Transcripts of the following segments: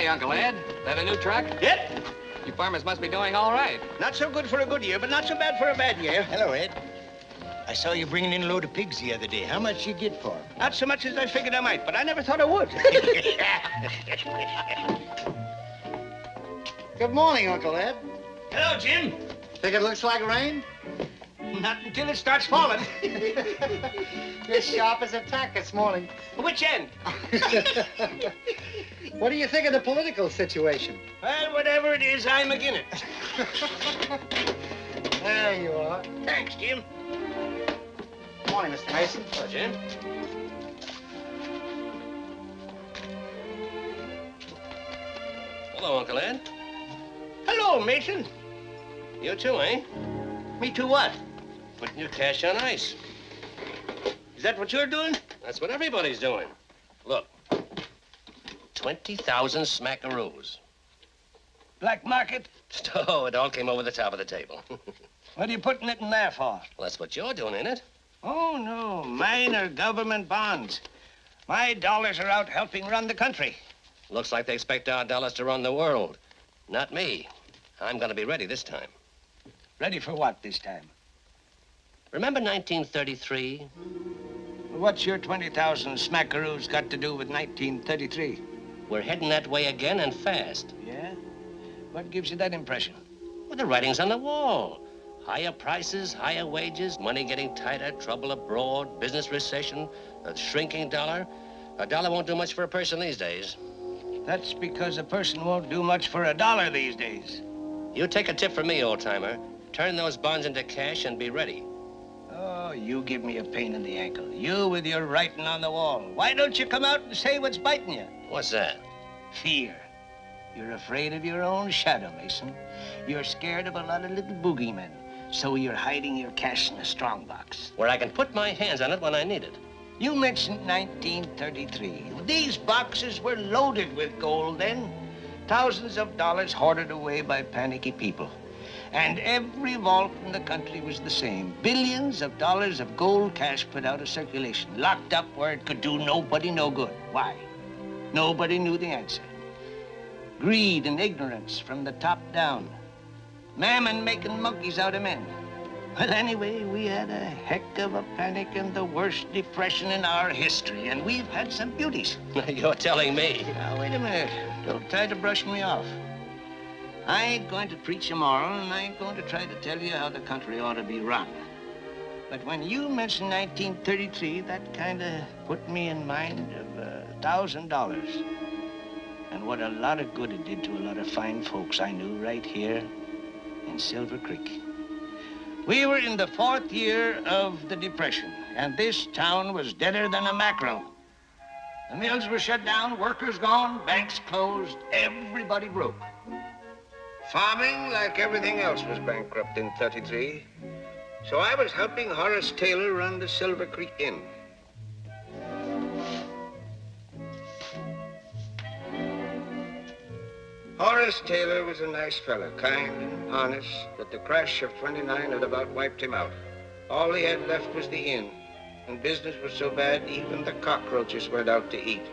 Howdy, Uncle Ed. That a new truck? Yep. You farmers must be doing all right. Not so good for a good year, but not so bad for a bad year. Hello, Ed. I saw you bringing in a load of pigs the other day. How much you get for them? Not so much as I figured I might, but I never thought I would. Good morning, Uncle Ed. Hello, Jim. Think it looks like rain? Not until it starts falling. You're sharp as a tack this morning. Which end? What do you think of the political situation? Well, whatever it is, I'm agin it. There you are. Thanks, Jim. Good morning, Mr. Mason. Hello, Jim. Hello, Uncle Ed. Hello, Mason. You too, eh? Me too what? Putting your cash on ice. Is that what you're doing? That's what everybody's doing. Look. 20,000 smackaroos. Black market? Oh, it all came over the top of the table. What are you putting it in there for? Well, that's what you're doing, ain't it? Oh, no. Mine are government bonds. My dollars are out helping run the country. Looks like they expect our dollars to run the world. Not me. I'm gonna be ready this time. Ready for what this time? Remember 1933? What's your 20,000 smackaroos got to do with 1933? We're heading that way again and fast. Yeah? What gives you that impression? Well, the writing's on the wall. Higher prices, higher wages, money getting tighter, trouble abroad, business recession, a shrinking dollar. A dollar won't do much for a person these days. That's because a person won't do much for a dollar these days. You take a tip from me, old-timer. Turn those bonds into cash and be ready. Oh, you give me a pain in the ankle. You with your writing on the wall. Why don't you come out and say what's biting you? What's that? Fear. You're afraid of your own shadow, Mason. You're scared of a lot of little boogeymen. So you're hiding your cash in a strong box. Where I can put my hands on it when I need it. You mentioned 1933. These boxes were loaded with gold then. Thousands of dollars hoarded away by panicky people. And every vault in the country was the same. Billions of dollars of gold cash put out of circulation, locked up where it could do nobody no good. Why? Nobody knew the answer. Greed and ignorance from the top down. Mammon making monkeys out of men. Well, anyway, we had a heck of a panic and the worst depression in our history, and we've had some beauties. You're telling me. Now, wait a minute. Don't try to brush me off. I ain't going to preach tomorrow, and I ain't going to try to tell you how the country ought to be run. But when you mentioned 1933, that kind of put me in mind of $1,000. And what a lot of good it did to a lot of fine folks I knew right here in Silver Creek. We were in the 4th year of the Depression, and this town was deader than a mackerel. The mills were shut down, workers gone, banks closed, everybody broke. Farming, like everything else, was bankrupt in 33. So I was helping Horace Taylor run the Silver Creek Inn. Horace Taylor was a nice fella, kind and honest, but the crash of 29 had about wiped him out. All he had left was the inn, and business was so bad, even the cockroaches went out to eat.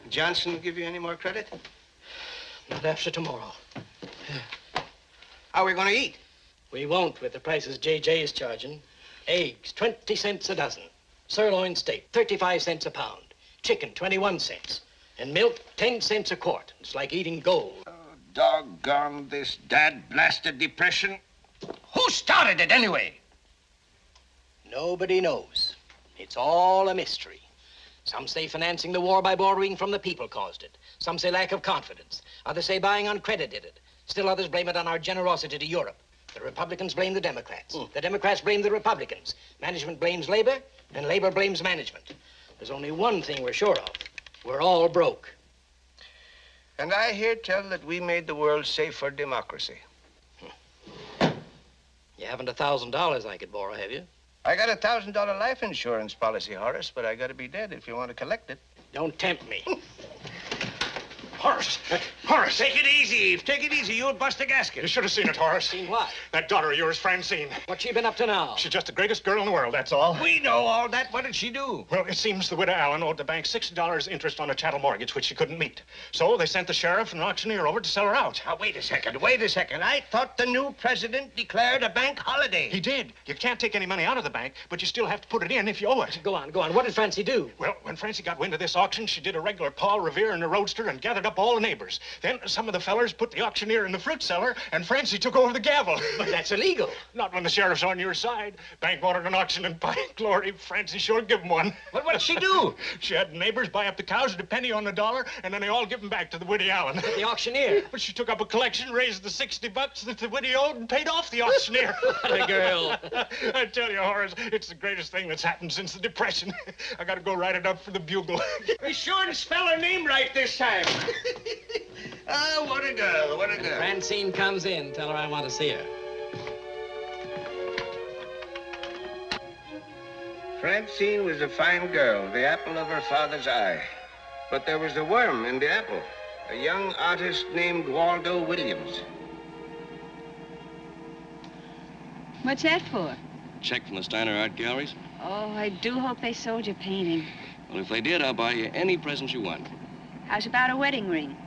Johnson give you any more credit? Not after tomorrow. How are we going to eat? We won't with the prices J.J. is charging. Eggs, 20 cents a dozen. Sirloin steak, 35 cents a pound. Chicken, 21 cents. And milk, 10 cents a quart. It's like eating gold. Oh, doggone this dad-blasted depression. Who started it anyway? Nobody knows. It's all a mystery. Some say financing the war by borrowing from the people caused it. Some say lack of confidence. Others say buying on credit did it. Still others blame it on our generosity to Europe. The Republicans blame the Democrats. The Democrats blame the Republicans. Management blames labor, and labor blames management. There's only one thing we're sure of. We're all broke. And I hear tell that we made the world safe for democracy. You haven't $1,000 I could borrow, have you? I got a $1,000 life insurance policy, Horace, but I gotta be dead if you want to collect it. Don't tempt me. Horace! Horace! Take it easy, Eve. Take it easy. You'll bust a gasket. You should have seen it, Horace. Seen what? That daughter of yours, Francine. What's she been up to now? She's just the greatest girl in the world, that's all. We know all that. What did she do? Well, it seems the widow Allen owed the bank $60 interest on a chattel mortgage, which she couldn't meet. So they sent the sheriff and an auctioneer over to sell her out. Now, wait a second. Wait a second. I thought the new president declared a bank holiday. He did. You can't take any money out of the bank, but you still have to put it in if you owe it. Go on, go on. What did Francie do? Well, when Francie got wind of this auction, she did a regular Paul Revere in a roadster and gathered up all the neighbors. Then some of the fellers put the auctioneer in the fruit cellar, and Francie took over the gavel. But that's illegal. Not when the sheriff's on your side. Bank wanted an auction, and by glory, Francie sure give 'em one. But what did she do? She had neighbors buy up the cows at a penny on the dollar, and then they all give 'em back to the widow Allen. The auctioneer. But she took up a collection, raised the $60 that the widow owed, and paid off the auctioneer. What a girl. I tell you, Horace, it's the greatest thing that's happened since the Depression. I gotta go write it up for the Bugle. Be sure and spell her name right this time. Ah, what a girl, what a girl. Francine comes in. Tell her I want to see her. Francine was a fine girl, the apple of her father's eye. But there was a worm in the apple, a young artist named Waldo Williams. What's that for? Check from the Steiner Art Galleries? Oh, I do hope they sold your painting. Well, if they did, I'll buy you any presents you want. How's about a wedding ring?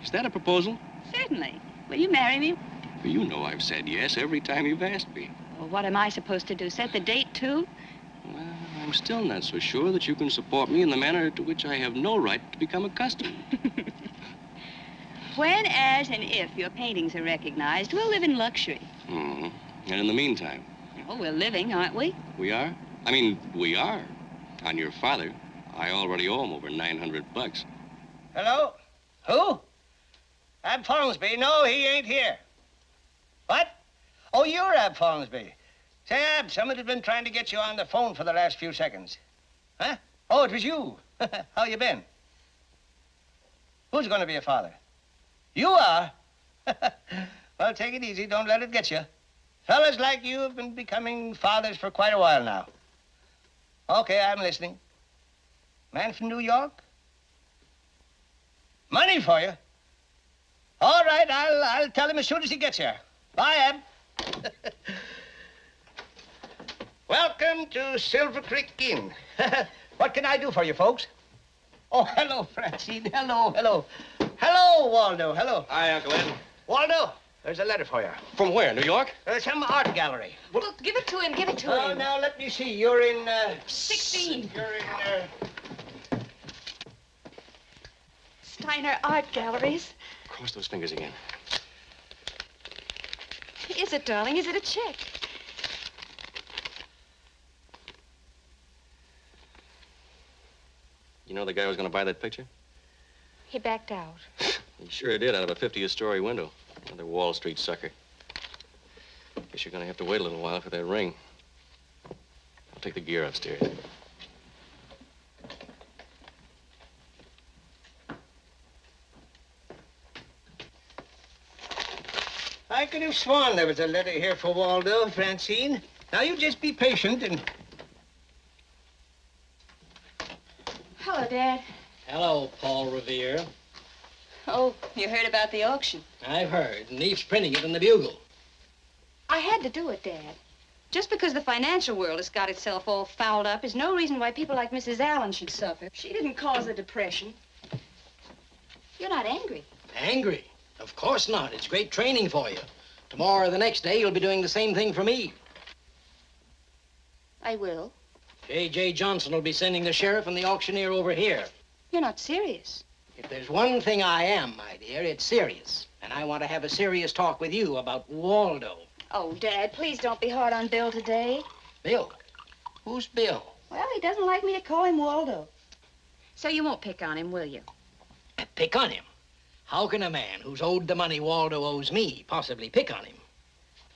Is that a proposal? Certainly. Will you marry me? Well, you know I've said yes every time you've asked me. Well, what am I supposed to do? Set the date, too? Well, I'm still not so sure that you can support me in the manner to which I have no right to become accustomed. When, as, and if your paintings are recognized, we'll live in luxury. Mm-hmm. And in the meantime? Oh, we're living, aren't we? We are? I mean, we are. On your father, I already owe him over $900. Hello? Who? Ab Folmsby? No, he ain't here. What? Oh, you're Ab Folmsby. Say, Ab, somebody's been trying to get you on the phone for the last few seconds. Huh? Oh, it was you. How you been? Who's going to be a father? You are? Well, take it easy. Don't let it get you. Fellas like you have been becoming fathers for quite a while now. Okay, I'm listening. Man from New York? Money for you? All right, I'll tell him as soon as he gets here. Bye, Ab. Welcome to Silver Creek Inn. What can I do for you, folks? Oh, hello, Francine. Hello, hello. Hello, Waldo. Hello. Hi, Uncle Ed. Waldo, there's a letter for you. From where, New York? Some art gallery. Well, give it to him. Give it to Oh, him. now, let me see. You're in, 16. You're in, Steiner Art Galleries. Cross those fingers again. Is it, darling? Is it a check? You know the guy who was going to buy that picture? He backed out. He sure did, out of a 50th-story window. Another Wall Street sucker. Guess you're going to have to wait a little while for that ring. I'll take the gear upstairs. I could have sworn there was a letter here for Waldo, Francine. Now, you just be patient and... Hello, Dad. Hello, Paul Revere. Oh, you heard about the auction. I've heard, and Eve's printing it in the Bugle. I had to do it, Dad. Just because the financial world has got itself all fouled up is no reason why people like Mrs. Allen should suffer. She didn't cause the depression. You're not angry. Angry? Of course not. It's great training for you. Tomorrow or the next day, you'll be doing the same thing for me. I will. J.J. Johnson will be sending the sheriff and the auctioneer over here. You're not serious. If there's one thing I am, my dear, it's serious. And I want to have a serious talk with you about Waldo. Oh, Dad, please don't be hard on Bill today. Bill? Who's Bill? Well, he doesn't like me to call him Waldo. So you won't pick on him, will you? Pick on him? How can a man who's owed the money Waldo owes me possibly pick on him?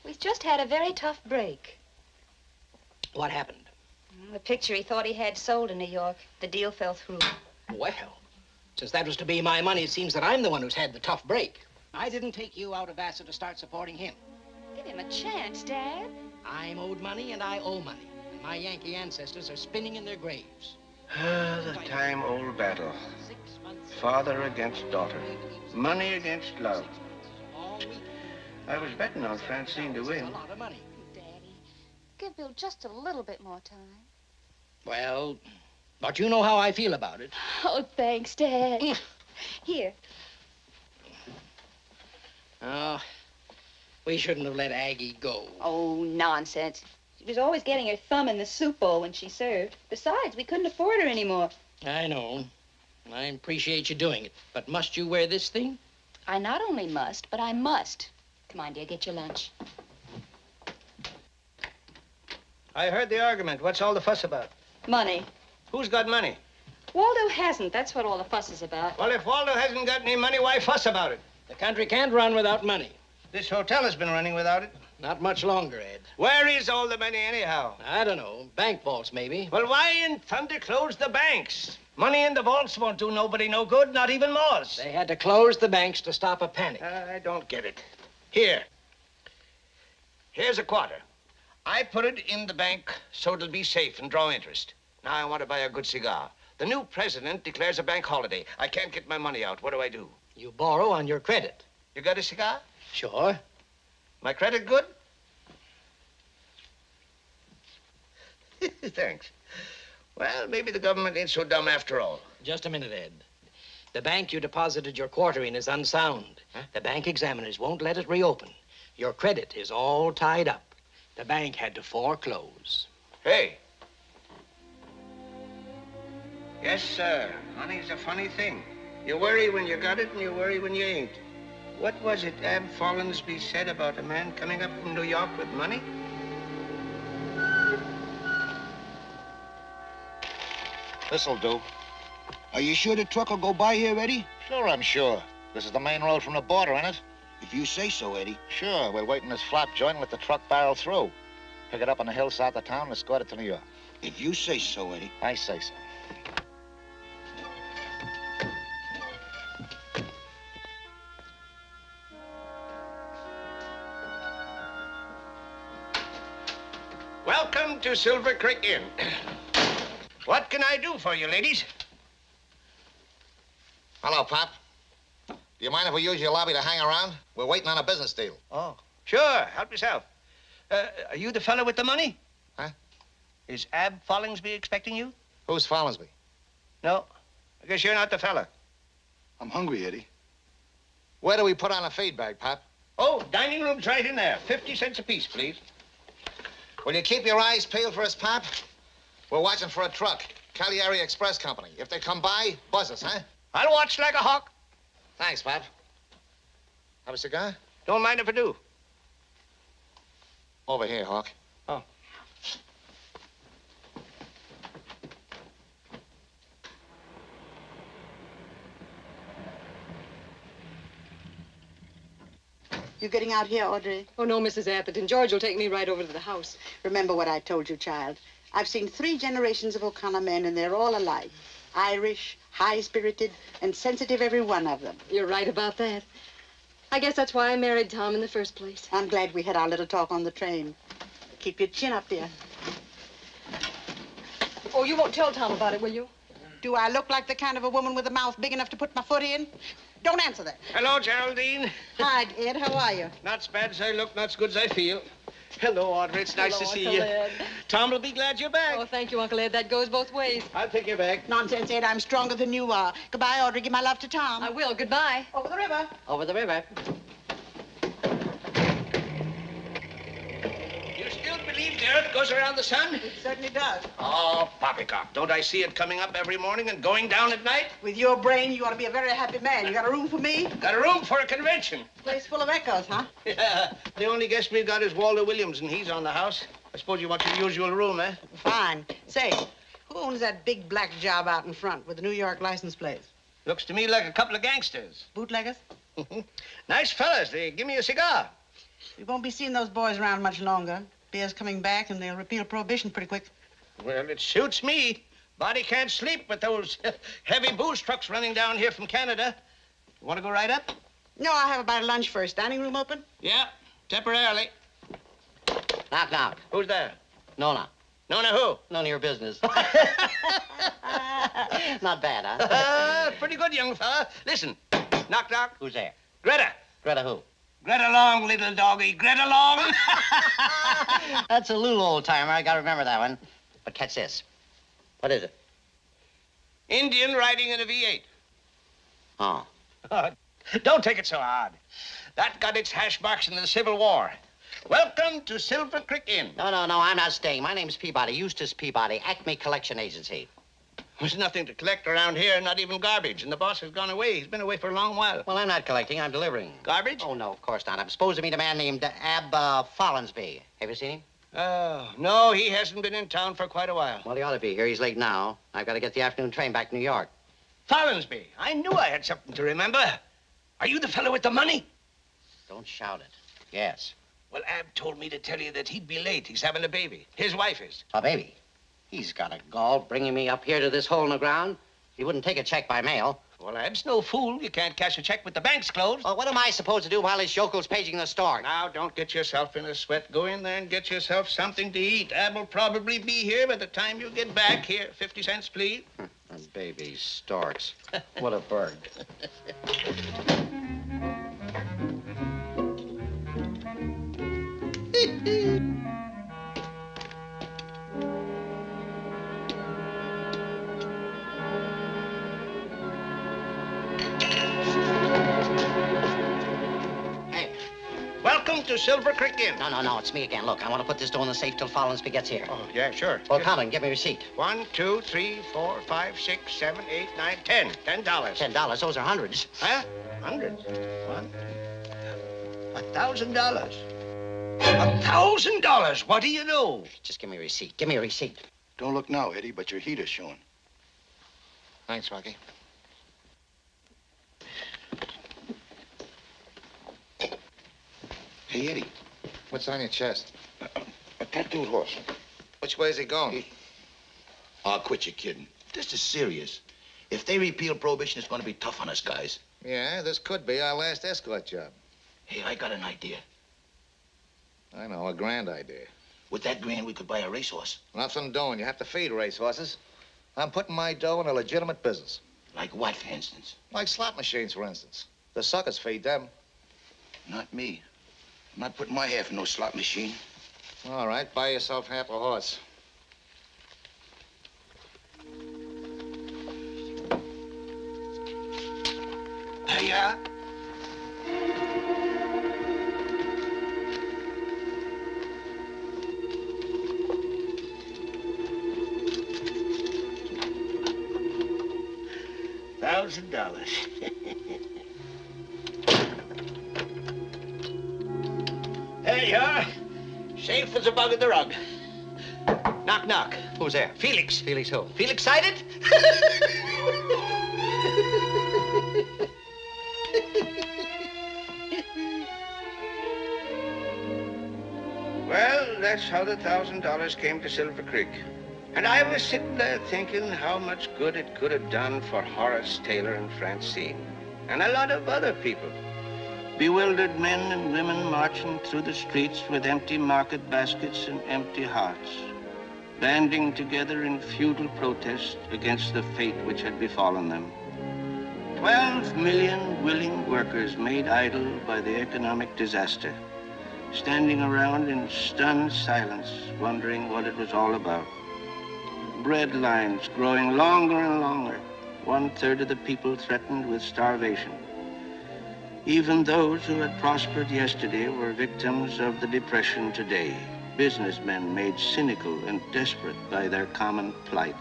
We've just had a very tough break. What happened? The picture he thought he had sold in New York, the deal fell through. Well, since that was to be my money, it seems that I'm the one who's had the tough break. I didn't take you out of Vassar to start supporting him. Give him a chance, Dad. I'm owed money and I owe money. And my Yankee ancestors are spinning in their graves. Ah, the time-old battle. 6 months. Father against daughter. Money against love. I was betting on Francine to win. Daddy, give Bill just a little bit more time. Well, but you know how I feel about it. Oh, thanks, Dad. Here. Oh, we shouldn't have let Aggie go. Oh, nonsense. She was always getting her thumb in the soup bowl when she served. Besides, we couldn't afford her anymore. I know. I appreciate you doing it. But must you wear this thing? I not only must, but I must. Come on, dear, get your lunch. I heard the argument. What's all the fuss about? Money. Who's got money? Waldo hasn't. That's what all the fuss is about. Well, if Waldo hasn't got any money, why fuss about it? The country can't run without money. This hotel has been running without it. Not much longer, Ed. Where is all the money anyhow? I don't know. Bank vaults, maybe. Well, why in thunder close the banks? Money in the vaults won't do nobody no good, not even Moss. They had to close the banks to stop a panic. I don't get it. Here. Here's a quarter. I put it in the bank so it'll be safe and draw interest. Now I want to buy a good cigar. The new president declares a bank holiday. I can't get my money out. What do I do? You borrow on your credit. You got a cigar? Sure. My credit good? Thanks. Well, maybe the government ain't so dumb after all. Just a minute, Ed. The bank you deposited your quarter in is unsound. Huh? The bank examiners won't let it reopen. Your credit is all tied up. The bank had to foreclose. Hey. Yes, sir. Money's a funny thing. You worry when you got it and you worry when you ain't. What was it Ab Follansby said about a man coming up from New York with money? This'll do. Are you sure the truck will go by here, Eddie? Sure, I'm sure. This is the main road from the border, ain't it? If you say so, Eddie. Sure, we'll wait in this flap joint and let the truck barrel through. Pick it up on the hill south of town and escort it to New York. If you say so, Eddie. I say so. Welcome to Silver Creek Inn. What can I do for you, ladies? Hello, Pop. Do you mind if we use your lobby to hang around? We're waiting on a business deal. Oh, sure. Help yourself. Are you the fellow with the money? Huh? Is Ab Follingsby expecting you? Who's Follinsby? No. I guess you're not the fella. I'm hungry, Eddie. Where do we put on a feed bag, Pop? Oh, dining room's right in there. 50 cents apiece, please. Will you keep your eyes peeled for us, Pop? We're watching for a truck. Cagliari Express Company. If they come by, buzz us, huh? I'll watch like a hawk. Thanks, Pop. Have a cigar? Don't mind if I do. Over here, Hawk. Oh. You getting out here, Audrey? Oh, no, Mrs. Atherton. George will take me right over to the house. Remember what I told you, child. I've seen 3 generations of O'Connor men, and they're all alike. Irish, high-spirited, and sensitive, every one of them. You're right about that. I guess that's why I married Tom in the first place. I'm glad we had our little talk on the train. Keep your chin up, dear. Oh, you won't tell Tom about it, will you? Do I look like the kind of a woman with a mouth big enough to put my foot in? Don't answer that. Hello, Geraldine. Hi, Ed. How are you? Not as bad as I look, not as good as I feel. Hello, Audrey. It's nice to see Uncle you. Ed. Tom will be glad you're back. Oh, thank you, Uncle Ed. That goes both ways. I'll take you back. Nonsense, Ed. I'm stronger than you are. Goodbye, Audrey. Give my love to Tom. I will. Goodbye. Over the river. Over the river. You still believe the earth goes around the sun? It certainly does. Oh, poppycock. Don't I see it coming up every morning and going down at night? With your brain, you ought to be a very happy man. You got a room for me? Got a room for a convention. Place full of echoes, huh? Yeah. The only guest we've got is Waldo Williams, and he's on the house. I suppose you want your usual room, eh? Fine. Say, who owns that big black job out in front with the New York license plate? Looks to me like a couple of gangsters. Bootleggers? Nice fellas. They give me a cigar. We won't be seeing those boys around much longer. Beer's coming back, and they'll repeal prohibition pretty quick. Well, it suits me. Body can't sleep with those heavy booze trucks running down here from Canada. You want to go right up? No, I'll have a bite of lunch first. Dining room open? Yeah, temporarily. Knock, knock. Who's there? Nona. Nona who? None of your business. Not bad, huh? Pretty good, young fella. Listen. Knock, knock. Who's there? Greta. Greta who? Greta Long, little doggy. Greta Long. That's a little old-timer. I gotta remember that one. But catch this. What is it? Indian riding in a V8. Oh. Don't take it so hard. That got its hash marks in the Civil War. Welcome to Silver Creek Inn. No, I'm not staying. My name's Peabody, Eustace Peabody, Acme Collection Agency. There's nothing to collect around here, not even garbage. And the boss has gone away. He's been away for a long while. Well, I'm not collecting. I'm delivering. Garbage? Oh, no, of course not. I'm supposed to meet a man named Ab Follinsby. Have you seen him? Oh, no, he hasn't been in town for quite a while. Well, he ought to be here. He's late now. I've got to get the afternoon train back to New York. Follinsby. I knew I had something to remember. Are you the fellow with the money? Don't shout it. Yes. Well, Ab told me to tell you that he'd be late. He's having a baby. His wife is. A baby? He's got a gall bringing me up here to this hole in the ground. He wouldn't take a check by mail. Well, Ab's no fool. You can't cash a check with the bank's closed. Well, what am I supposed to do while his yokel's paging the store? Now, don't get yourself in a sweat. Go in there and get yourself something to eat. Ab will probably be here by the time you get back. Here, 50 cents, please. A baby storks. What a bird. Welcome to Silver Creek Inn. No, it's me again. Look, I want to put this dough in the safe till Follinsby gets here. Oh, yeah, sure. Well, count and give me a receipt. 1, 2, 3, 4, 5, 6, 7, 8, 9, 10. $10. $10? Those are hundreds. Huh? Hundreds? One. $1,000. $1,000? What do you know? Just give me a receipt. Give me a receipt. Don't look now, Eddie, but your heat is showing. Thanks, Rocky. Hey, Eddie. What's on your chest? A tattooed horse. Which way is he going? Oh, quit your kidding. This is serious. If they repeal prohibition, it's going to be tough on us guys. Yeah, this could be our last escort job. Hey, I got an idea. I know, a grand idea. With that grand, we could buy a racehorse. Nothing doing. You have to feed racehorses. I'm putting my dough in a legitimate business. Like what, for instance? Like slot machines, for instance. The suckers feed them. Not me. I'm not putting my half in no slot machine. All right, buy yourself half a horse. There you are. $1,000. There you are. Safe as a bug in the rug. Knock, knock. Who's there? Felix. Felix who? Feel excited? Well, that's how the $1,000 came to Silver Creek. And I was sitting there thinking how much good it could have done for Horace, Taylor, and Francine, and a lot of other people. Bewildered men and women marching through the streets with empty market baskets and empty hearts, banding together in futile protest against the fate which had befallen them. 12 million willing workers made idle by the economic disaster, standing around in stunned silence, wondering what it was all about. Bread lines growing longer and longer. 1/3 of the people threatened with starvation. Even those who had prospered yesterday were victims of the depression today. Businessmen made cynical and desperate by their common plight.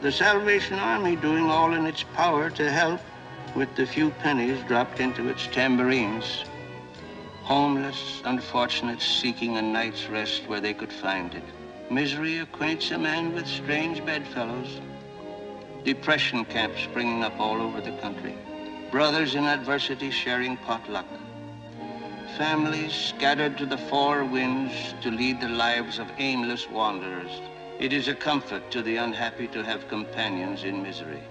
The Salvation Army doing all in its power to help with the few pennies dropped into its tambourines. Homeless, unfortunates seeking a night's rest where they could find it. Misery acquaints a man with strange bedfellows. Depression camps springing up all over the country. Brothers in adversity sharing potluck. Families scattered to the four winds to lead the lives of aimless wanderers. It is a comfort to the unhappy to have companions in misery.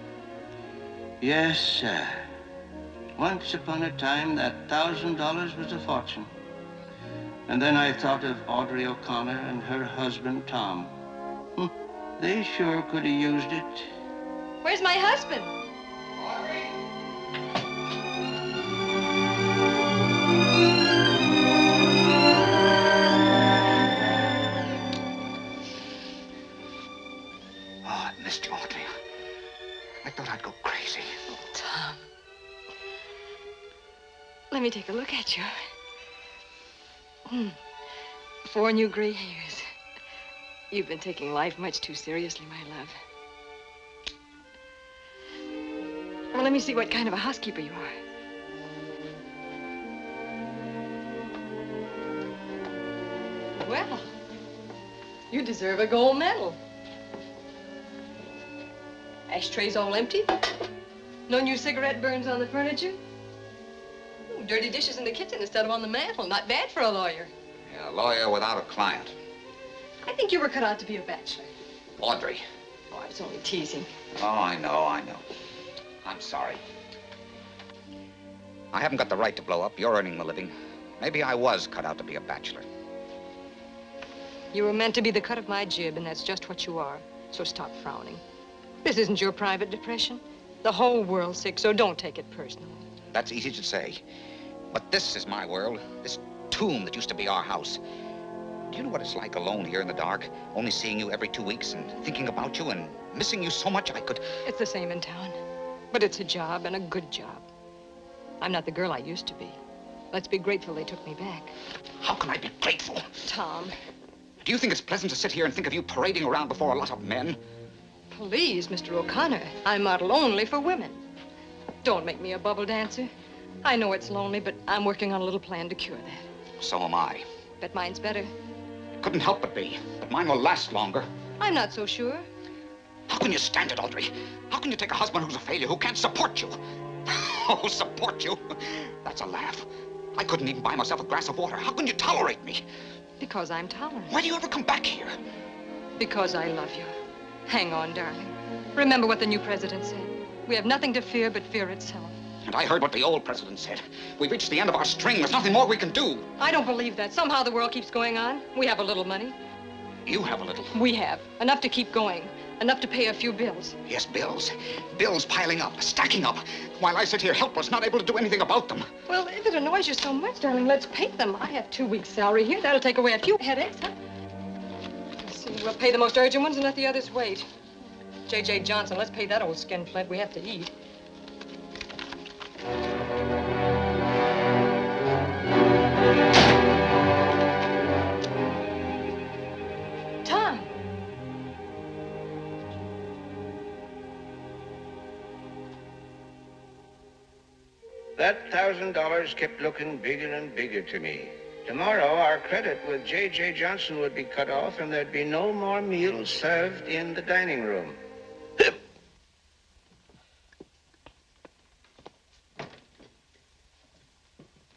Yes, sir. Once upon a time, that $1,000 was a fortune. And then I thought of Audrey O'Connor and her husband, Tom. They sure could have used it. Where's my husband? Oh, I missed you, Audrey. I thought I'd go crazy. Oh, Tom. Let me take a look at you. 4 new gray hairs. You've been taking life much too seriously, my love. Well, let me see what kind of a housekeeper you are. Well, you deserve a gold medal. Ashtrays all empty. No new cigarette burns on the furniture. Ooh, dirty dishes in the kitchen instead of on the mantel. Not bad for a lawyer. Yeah, a lawyer without a client. I think you were cut out to be a bachelor. Audrey. Oh, I was only teasing. Oh, I know. I'm sorry. I haven't got the right to blow up. You're earning the living. Maybe I was cut out to be a bachelor. You were meant to be the cut of my jib, and that's just what you are. So stop frowning. This isn't your private depression. The whole world's sick, so don't take it personal. That's easy to say. But this is my world. This tomb that used to be our house. Do you know what it's like alone here in the dark? Only seeing you every 2 weeks and thinking about you and missing you so much I could... It's the same in town. But it's a job, and a good job. I'm not the girl I used to be. Let's be grateful they took me back. How can I be grateful? Tom. Do you think it's pleasant to sit here and think of you parading around before a lot of men? Please, Mr. O'Connor. I model only for women. Don't make me a bubble dancer. I know it's lonely, but I'm working on a little plan to cure that. So am I. Bet mine's better. Couldn't help but be. But mine will last longer. I'm not so sure. How can you stand it, Audrey? How can you take a husband who's a failure, who can't support you? Oh, support you? That's a laugh. I couldn't even buy myself a glass of water. How can you tolerate me? Because I'm tolerant. Why do you ever come back here? Because I love you. Hang on, darling. Remember what the new president said. We have nothing to fear but fear itself. And I heard what the old president said. We've reached the end of our string. There's nothing more we can do. I don't believe that. Somehow the world keeps going on. We have a little money. You have a little. We have. Enough to keep going. Enough to pay a few bills. Yes, bills. Bills piling up, stacking up, while I sit here helpless, not able to do anything about them. Well, if it annoys you so much, darling, let's pay them. I have 2 weeks' salary here. That'll take away a few headaches, huh? Let's see, we'll pay the most urgent ones and let the others wait. J.J. Johnson, let's pay that old skinflint. We have to eat. Tom! That $1,000 kept looking bigger and bigger to me. Tomorrow, our credit with J.J. Johnson would be cut off, and there'd be no more meals served in the dining room.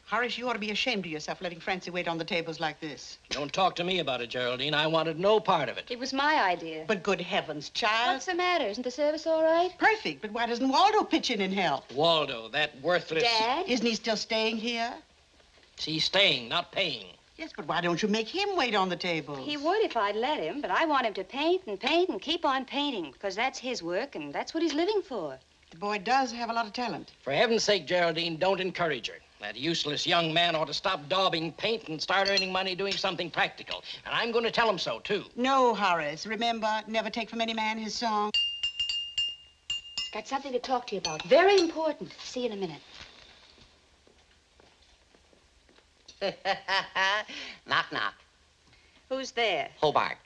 Horace, you ought to be ashamed of yourself letting Francie wait on the tables like this. Don't talk to me about it, Geraldine. I wanted no part of it. It was my idea. But good heavens, child. What's the matter? Isn't the service all right? Perfect, but why doesn't Waldo pitch in and help? Waldo, that worthless... Dad? Isn't he still staying here? He's staying, not paying. Yes, but why don't you make him wait on the tables? He would if I'd let him, but I want him to paint and paint and keep on painting, because that's his work and that's what he's living for. The boy does have a lot of talent. For heaven's sake, Geraldine, don't encourage her. That useless young man ought to stop daubing paint and start earning money doing something practical. And I'm going to tell him so, too. No, Horace. Remember, never take from any man his song. Got something to talk to you about. Very important. See you in a minute. Knock, knock. Who's there? Hobart.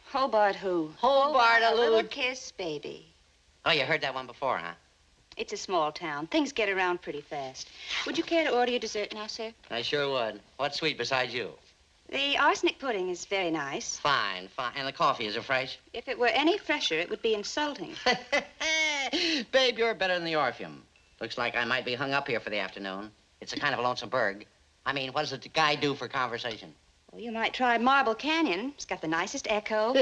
Hobart who? Hobart, a little kiss, baby. Oh, you heard that one before, huh? It's a small town. Things get around pretty fast. Would you care to order your dessert now, sir? I sure would. What's sweet besides you? The arsenic pudding is very nice. Fine, fine. And the coffee, is it fresh? If it were any fresher, it would be insulting. Babe, you're better than the Orpheum. Looks like I might be hung up here for the afternoon. It's a kind of a lonesome burg. I mean, what does the guy do for conversation? Well, you might try Marble Canyon. It's got the nicest echo.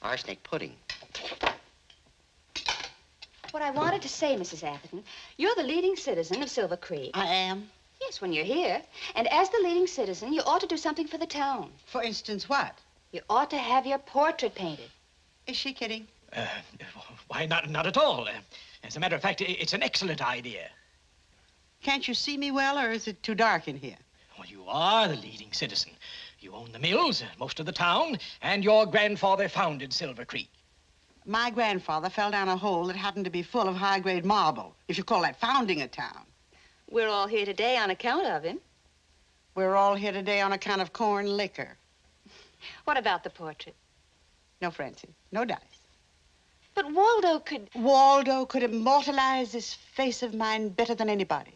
Arsenic pudding. What I wanted to say, Mrs. Atherton, you're the leading citizen of Silver Creek. I am? Yes, when you're here. And as the leading citizen, you ought to do something for the town. For instance, what? You ought to have your portrait painted. Is she kidding? Why, not at all. As a matter of fact, it's an excellent idea. Can't you see me well, or is it too dark in here? Well, you are the leading citizen. You own the mills, most of the town, and your grandfather founded Silver Creek. My grandfather fell down a hole that happened to be full of high-grade marble, if you call that founding a town. We're all here today on account of him. We're all here today on account of corn liquor. What about the portrait? No, Francine, no dice. But Waldo could... Waldo could immortalize this face of mine better than anybody.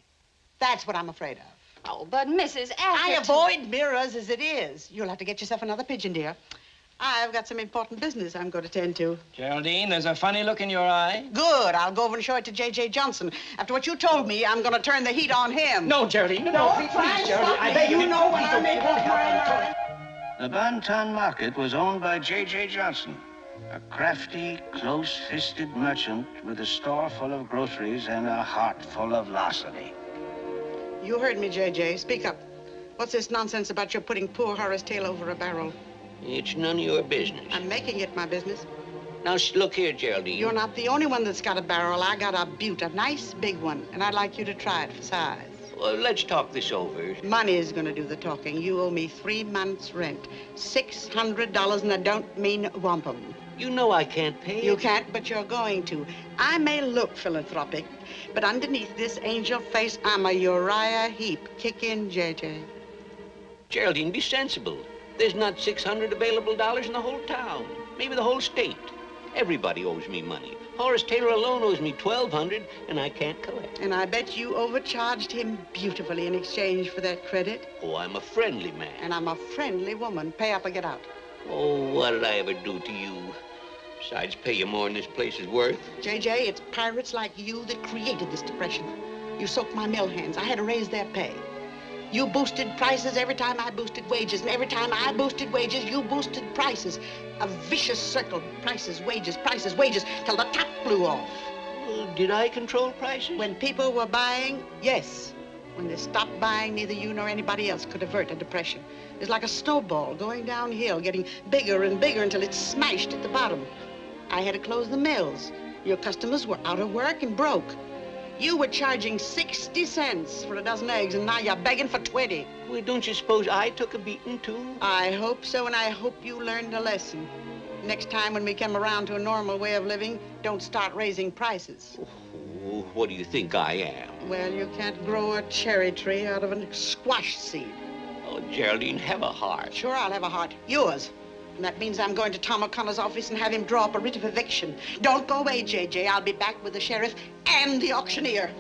That's what I'm afraid of. Oh, but Mrs. I Atherton... avoid mirrors as it is. You'll have to get yourself another pigeon, dear. I've got some important business I'm going to tend to. Geraldine, there's a funny look in your eye. Good. I'll go over and show it to J.J. Johnson. After what you told me, I'm going to turn the heat on him. No, Geraldine. No, please, Geraldine. I beg you know when I make up my mind. The Banton Market was owned by J.J. Johnson, a crafty, close-fisted merchant with a store full of groceries and a heart full of larceny. You heard me, J.J. Speak up. What's this nonsense about your putting poor Horace tail over a barrel? It's none of your business. I'm making it my business. Now, look here, Geraldine. You're not the only one that's got a barrel. I got a butte, a nice big one, and I'd like you to try it for size. Well, let's talk this over. Money's gonna do the talking. You owe me 3 months' rent. $600, and I don't mean wampum. You know I can't pay. You can't, but you're going to. I may look philanthropic, but underneath this angel face, I'm a Uriah Heep. Kick in, J.J. Geraldine, be sensible. There's not 600 available dollars in the whole town, maybe the whole state. Everybody owes me money. Horace Taylor alone owes me $1,200, and I can't collect. And I bet you overcharged him beautifully in exchange for that credit. Oh, I'm a friendly man. And I'm a friendly woman. Pay up or get out. Oh, what did I ever do to you? Besides, pay you more than this place is worth. J.J., it's pirates like you that created this depression. You soaked my mill hands. I had to raise their pay. You boosted prices every time I boosted wages, and every time I boosted wages, you boosted prices. A vicious circle. Prices, wages, till the top blew off. Well, did I control prices? When people were buying, yes. When they stopped buying, neither you nor anybody else could avert a depression. It's like a snowball going downhill, getting bigger and bigger until it's smashed at the bottom. I had to close the mills. Your customers were out of work and broke. You were charging 60 cents for a dozen eggs, and now you're begging for 20. Well, don't you suppose I took a beating, too? I hope so, and I hope you learned a lesson. Next time when we come around to a normal way of living, don't start raising prices. Oh, what do you think I am? Well, you can't grow a cherry tree out of a squash seed. Oh, Geraldine, have a heart. Sure, I'll have a heart. Yours. And that means I'm going to Tom O'Connor's office and have him draw up a writ of eviction. Don't go away, J.J. I'll be back with the sheriff and the auctioneer.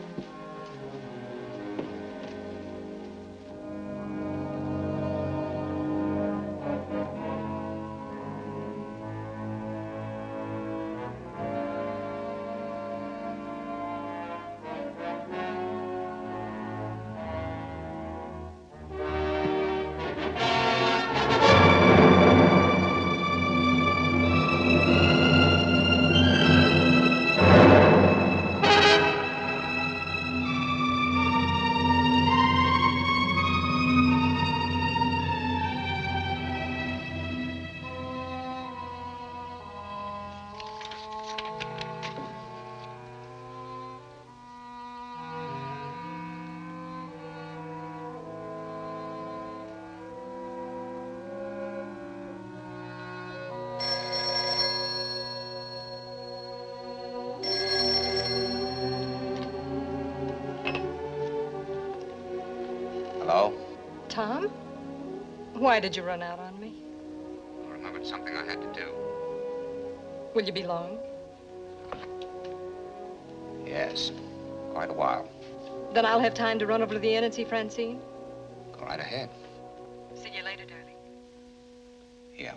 Hello? Tom? Why did you run out on me? I remembered something I had to do. Will you be long? Yes, quite a while. Then I'll have time to run over to the inn and see Francine. Go right ahead. See you later, darling. Yeah.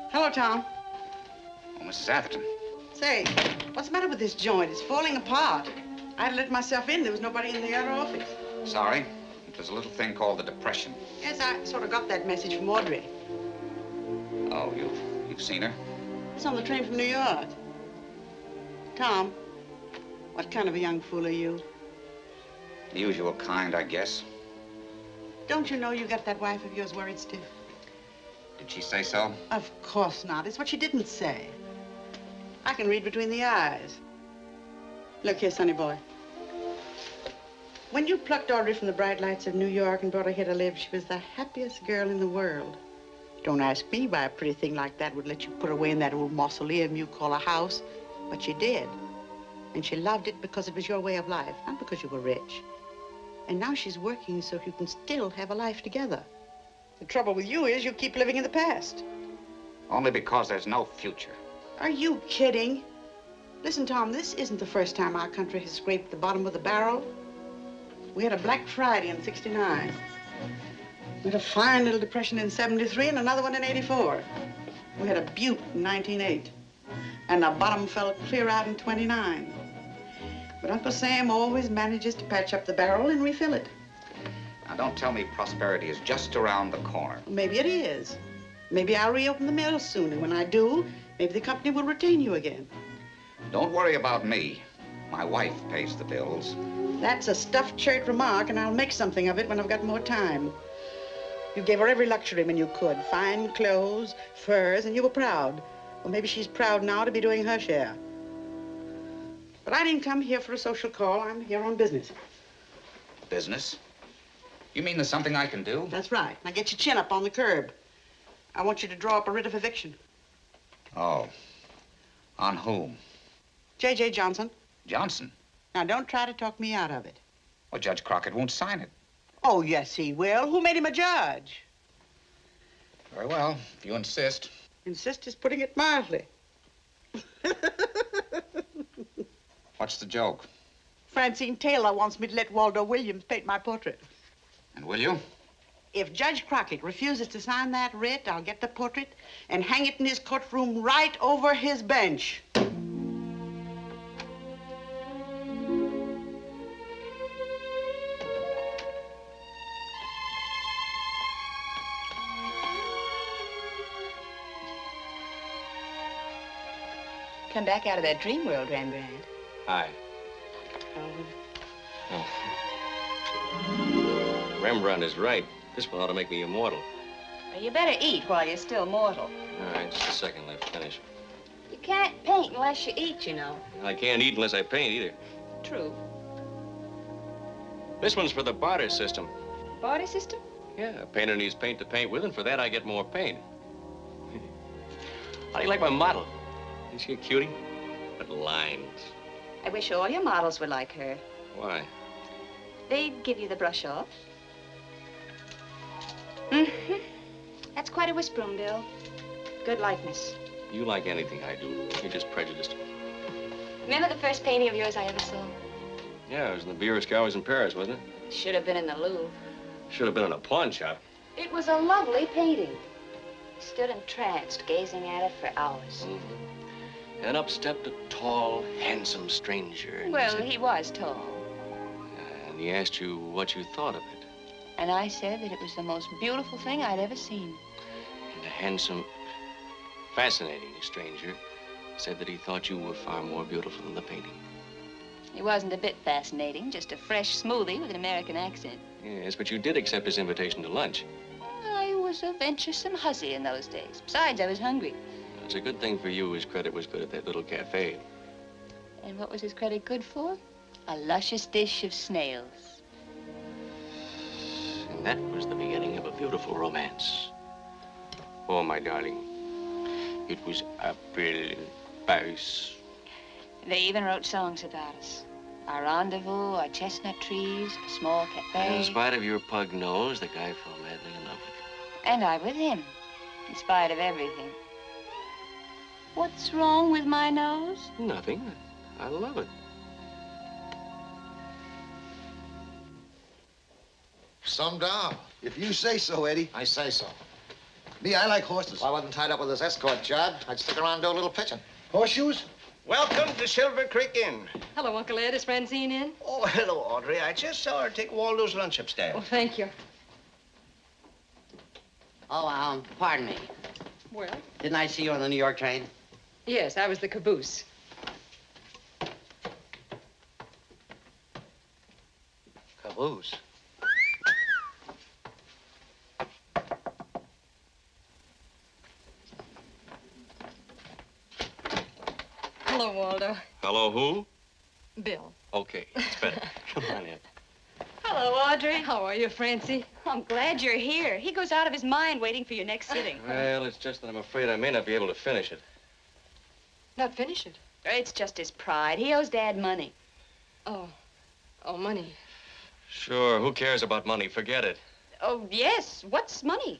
Hello, Tom. Oh, Mrs. Atherton. Say, what's the matter with this joint? It's falling apart. I had to let myself in. There was nobody in the other office. Sorry. I'm There's a little thing called the Depression. Yes, I sort of got that message from Audrey. Oh, you've seen her? It's on the train from New York. Tom, what kind of a young fool are you? The usual kind, I guess. Don't you know you got that wife of yours worried stiff? Did she say so? Of course not. It's what she didn't say. I can read between the eyes. Look here, sonny boy. When you plucked Audrey from the bright lights of New York and brought her here to live, she was the happiest girl in the world. Don't ask me why a pretty thing like that would let you put her away in that old mausoleum you call a house, but she did. And she loved it because it was your way of life, not because you were rich. And now she's working so you can still have a life together. The trouble with you is you keep living in the past. Only because there's no future. Are you kidding? Listen, Tom, this isn't the first time our country has scraped the bottom of the barrel. We had a Black Friday in '69. We had a fine little depression in '73 and another one in '84. We had a Butte in 1908. And the bottom fell clear out in '29. But Uncle Sam always manages to patch up the barrel and refill it. Now, don't tell me prosperity is just around the corner. Maybe it is. Maybe I'll reopen the mill soon, and when I do, maybe the company will retain you again. Don't worry about me. My wife pays the bills. That's a stuffed shirt remark, and I'll make something of it when I've got more time. You gave her every luxury when you could. Fine clothes, furs, and you were proud. Well, maybe she's proud now to be doing her share. But I didn't come here for a social call. I'm here on business. Business? You mean there's something I can do? That's right. Now get your chin up on the curb. I want you to draw up a writ of eviction. Oh. On whom? J.J. Johnson. Johnson? Now, don't try to talk me out of it. Well, Judge Crockett won't sign it. Oh, yes, he will. Who made him a judge? Very well, if you insist. Insist is putting it mildly. What's the joke? Francine Taylor wants me to let Waldo Williams paint my portrait. And will you? If Judge Crockett refuses to sign that writ, I'll get the portrait and hang it in his courtroom right over his bench. Come back out of that dream world, Rembrandt. Hi. Rembrandt is right. This one ought to make me immortal. Well, you better eat while you're still mortal. All right, just a second left. Finish. You can't paint unless you eat, you know. I can't eat unless I paint either. True. This one's for the barter system. Barter system? Yeah, a painter needs paint to paint with, and for that I get more paint. How do you like my model? Isn't she a cutie? But lines. I wish all your models were like her. Why? They'd give you the brush off. Mm-hmm. That's quite a whispering, Bill. Good likeness. You like anything I do. You're just prejudiced. Remember the first painting of yours I ever saw? Yeah, it was in the Bureau Scowers in Paris, wasn't it? Should have been in the Louvre. Should have been in a pawn shop. It was a lovely painting. Stood entranced, gazing at it for hours. Mm-hmm. And up stepped a tall, handsome stranger. And Well, he said, he was tall. and he asked you what you thought of it. And I said that it was the most beautiful thing I'd ever seen. And the handsome, fascinating stranger said that he thought you were far more beautiful than the painting. He wasn't a bit fascinating, just a fresh smoothie with an American accent. Yes, but you did accept his invitation to lunch. I was a venturesome hussy in those days. Besides, I was hungry. It's a good thing for you his credit was good at that little cafe. And what was his credit good for? A luscious dish of snails. And that was the beginning of a beautiful romance. Oh, my darling, it was April in Paris. They even wrote songs about us. Our rendezvous, our chestnut trees, a small cafe. In spite of your pug nose, the guy fell madly in love with you. And I with him, in spite of everything. What's wrong with my nose? Nothing. I love it. Some down. If you say so, Eddie. I say so. Me, I like horses. If I wasn't tied up with this escort job, I'd stick around and do a little pitching. Horseshoes? Welcome to Silver Creek Inn. Hello, Uncle Ed. Is Francine in? Oh, hello, Audrey. I just saw her take Waldo's lunch upstairs. Oh, thank you. Oh, pardon me. Well? Didn't I see you on the New York train? Yes, I was the caboose. Caboose? Hello, Waldo. Hello, who? Bill. Okay, it's better. Come on in. Hello, Audrey. How are you, Francie? I'm glad you're here. He goes out of his mind waiting for your next sitting. Well, it's just that I'm afraid I may not be able to finish it. Not finish it. It's just his pride. He owes Dad money. Oh. Oh, money. Sure, who cares about money? Forget it. Oh, yes. What's money?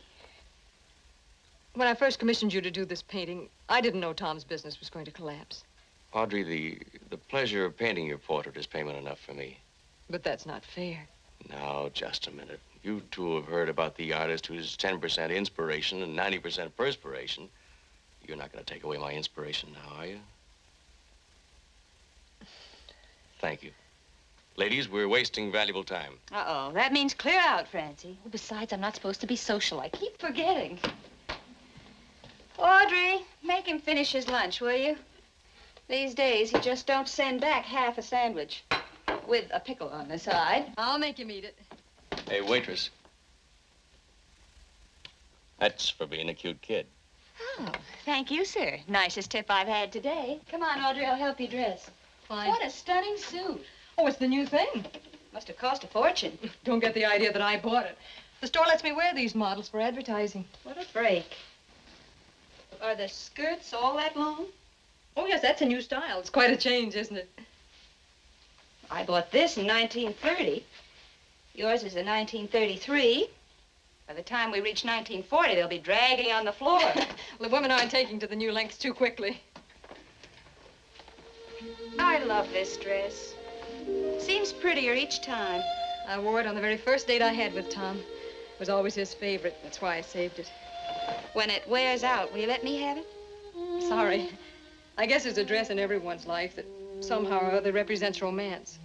When I first commissioned you to do this painting, I didn't know Tom's business was going to collapse. Audrey, the pleasure of painting your portrait is payment enough for me. But that's not fair. Now, just a minute. You two have heard about the artist who's 10% inspiration and 90% perspiration. You're not going to take away my inspiration now, are you? Thank you. Ladies, we're wasting valuable time. Uh-oh. That means clear out, Francie. Besides, I'm not supposed to be social. I keep forgetting. Audrey, make him finish his lunch, will you? These days, he just don't send back half a sandwich with a pickle on the side. I'll make him eat it. Hey, waitress. That's for being a cute kid. Oh, thank you, sir. Nicest tip I've had today. Come on, Audrey, I'll help you dress. Fine. What a stunning suit. Oh, it's the new thing. Must have cost a fortune. Don't get the idea that I bought it. The store lets me wear these models for advertising. What a break. Are the skirts all that long? Oh, yes, that's a new style. It's quite a change, isn't it? I bought this in 1930. Yours is a 1933. By the time we reach 1940, they'll be dragging on the floor. The women aren't taking to the new lengths too quickly. I love this dress. Seems prettier each time. I wore it on the very first date I had with Tom. It was always his favorite. That's why I saved it. When it wears out, will you let me have it? Sorry. I guess there's a dress in everyone's life that somehow or other represents romance.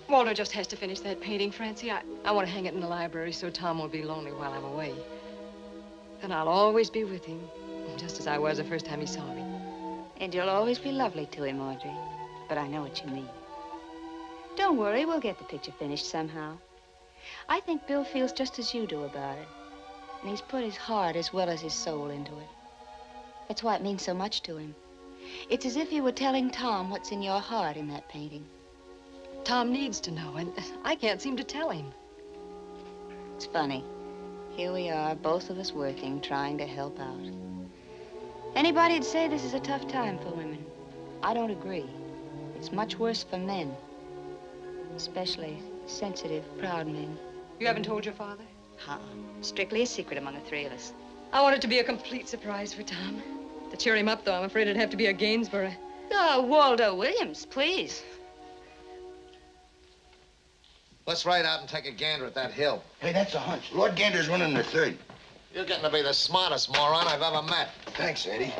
Waldo just has to finish that painting, Francie. I want to hang it in the library so Tom won't be lonely while I'm away. And I'll always be with him, just as I was the first time he saw me. And you'll always be lovely to him, Audrey. But I know what you mean. Don't worry, we'll get the picture finished somehow. I think Bill feels just as you do about it. And he's put his heart as well as his soul into it. That's why it means so much to him. It's as if you were telling Tom what's in your heart in that painting. Tom needs to know, and I can't seem to tell him. It's funny. Here we are, both of us working, trying to help out. Anybody'd say this is a tough time for women. I don't agree. It's much worse for men. Especially sensitive, proud men. You haven't told your father? Huh. Strictly a secret among the three of us. I want it to be a complete surprise for Tom. To cheer him up, though, I'm afraid it'd have to be a Gainsborough. Oh, Waldo Williams, please. Let's ride out and take a gander at that hill. Hey, that's a hunch. Lord Gander's running the third. You're getting to be the smartest moron I've ever met. Thanks, Eddie.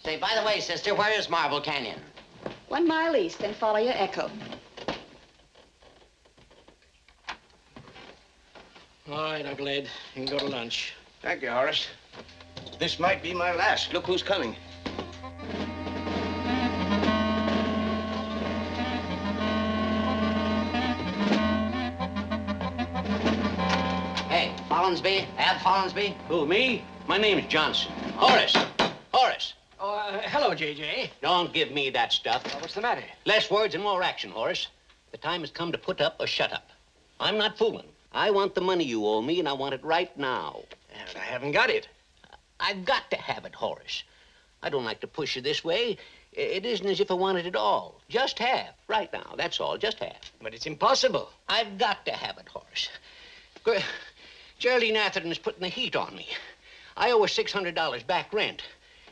Say, by the way, sister, where is Marble Canyon? 1 mile east, then follow your echo. All right, Uncle Ed. You can go to lunch. Thank you, Horace. This might be my last. Look who's coming. Hey, Follinsby, Ab Follinsby. Who, me? My name's Johnson. Horace. Horace. Oh, hello, J.J. Don't give me that stuff. What's the matter? Less words and more action, Horace. The time has come to put up or shut up. I'm not fooling. I want the money you owe me, and I want it right now. And I haven't got it. I've got to have it, Horace. I don't like to push you this way. It isn't as if I wanted it all. Just half. Right now, that's all. Just half. But it's impossible. I've got to have it, Horace. Geraldine Atherton is putting the heat on me. I owe her $600 back rent.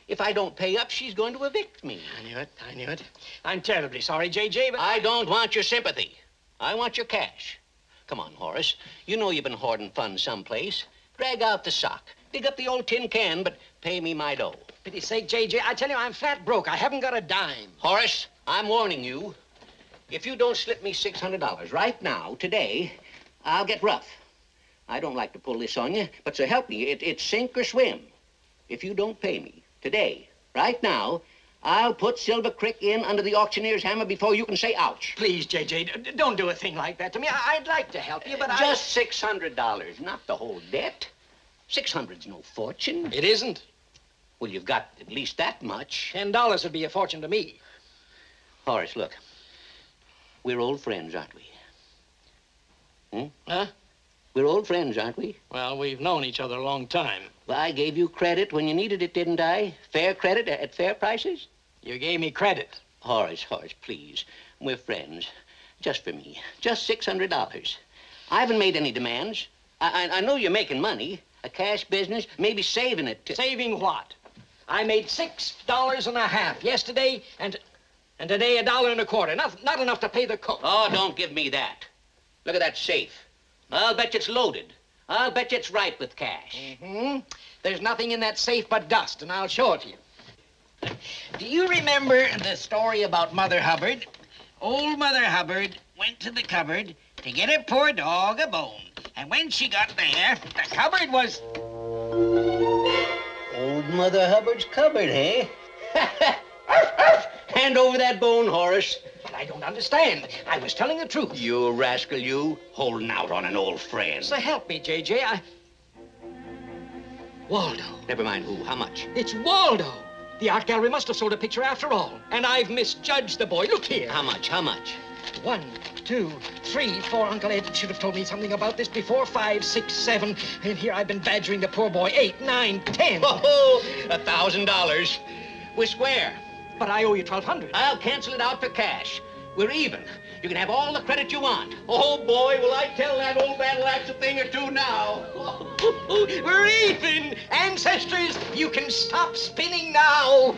If I don't pay up, she's going to evict me. I knew it. I knew it. I'm terribly sorry, J.J., but... I don't want your sympathy. I want your cash. Come on, Horace. You know you've been hoarding funds someplace. Drag out the sock. Dig up the old tin can, but pay me my dough. Pity's sake, J.J., I tell you, I'm flat broke. I haven't got a dime. Horace, I'm warning you. If you don't slip me $600 right now, today, I'll get rough. I don't like to pull this on you, but so help me, it's sink or swim. If you don't pay me today, right now, I'll put Silver Creek in under the auctioneer's hammer before you can say ouch. Please, J.J., don't do a thing like that to me. I'd like to help you, but Just $600, not the whole debt. 600's no fortune. It isn't. Well, you've got at least that much. $10 would be a fortune to me. Horace, look. We're old friends, aren't we? Huh? We're old friends, aren't we? Well, we've known each other a long time. Well, I gave you credit when you needed it, didn't I? Fair credit at fair prices? You gave me credit. Horace, please. We're friends. Just for me. Just $600. I haven't made any demands. I know you're making money. A cash business, maybe saving it. Saving what? I made $6.50 yesterday, and today $1.25. Not enough to pay the cook. Oh, don't give me that. Look at that safe. I'll bet you it's loaded. I'll bet you it's ripe with cash. Mm-hmm. There's nothing in that safe but dust, and I'll show it to you. Do you remember the story about Mother Hubbard? Old Mother Hubbard went to the cupboard to get her poor dog a bone. And when she got there, the cupboard was... Old Mother Hubbard's cupboard, eh? Hand over that bone, Horace. But I don't understand. I was telling the truth. You rascal, you. Holding out on an old friend. So help me, J.J. Waldo. Never mind who. How much? It's Waldo. The art gallery must have sold a picture after all. And I've misjudged the boy. Look here. How much? How much? 1, 2, 3, 4. Uncle Ed should have told me something about this before. 5, 6, 7. And here I've been badgering the poor boy. 8, 9, 10. Oh, $1,000. We're square. But I owe you $1,200. I'll cancel it out for cash. We're even. You can have all the credit you want. Oh, boy, will I tell that old battle axe a thing or two now. We're even. Ancestors, you can stop spinning now.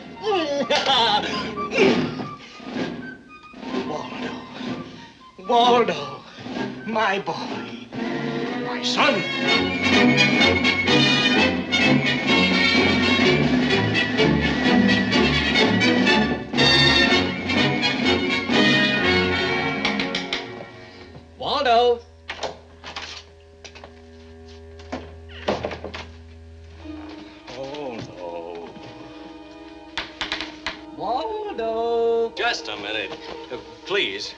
Waldo, my boy, my son. Waldo. Oh, no. Waldo. Just a minute. Please.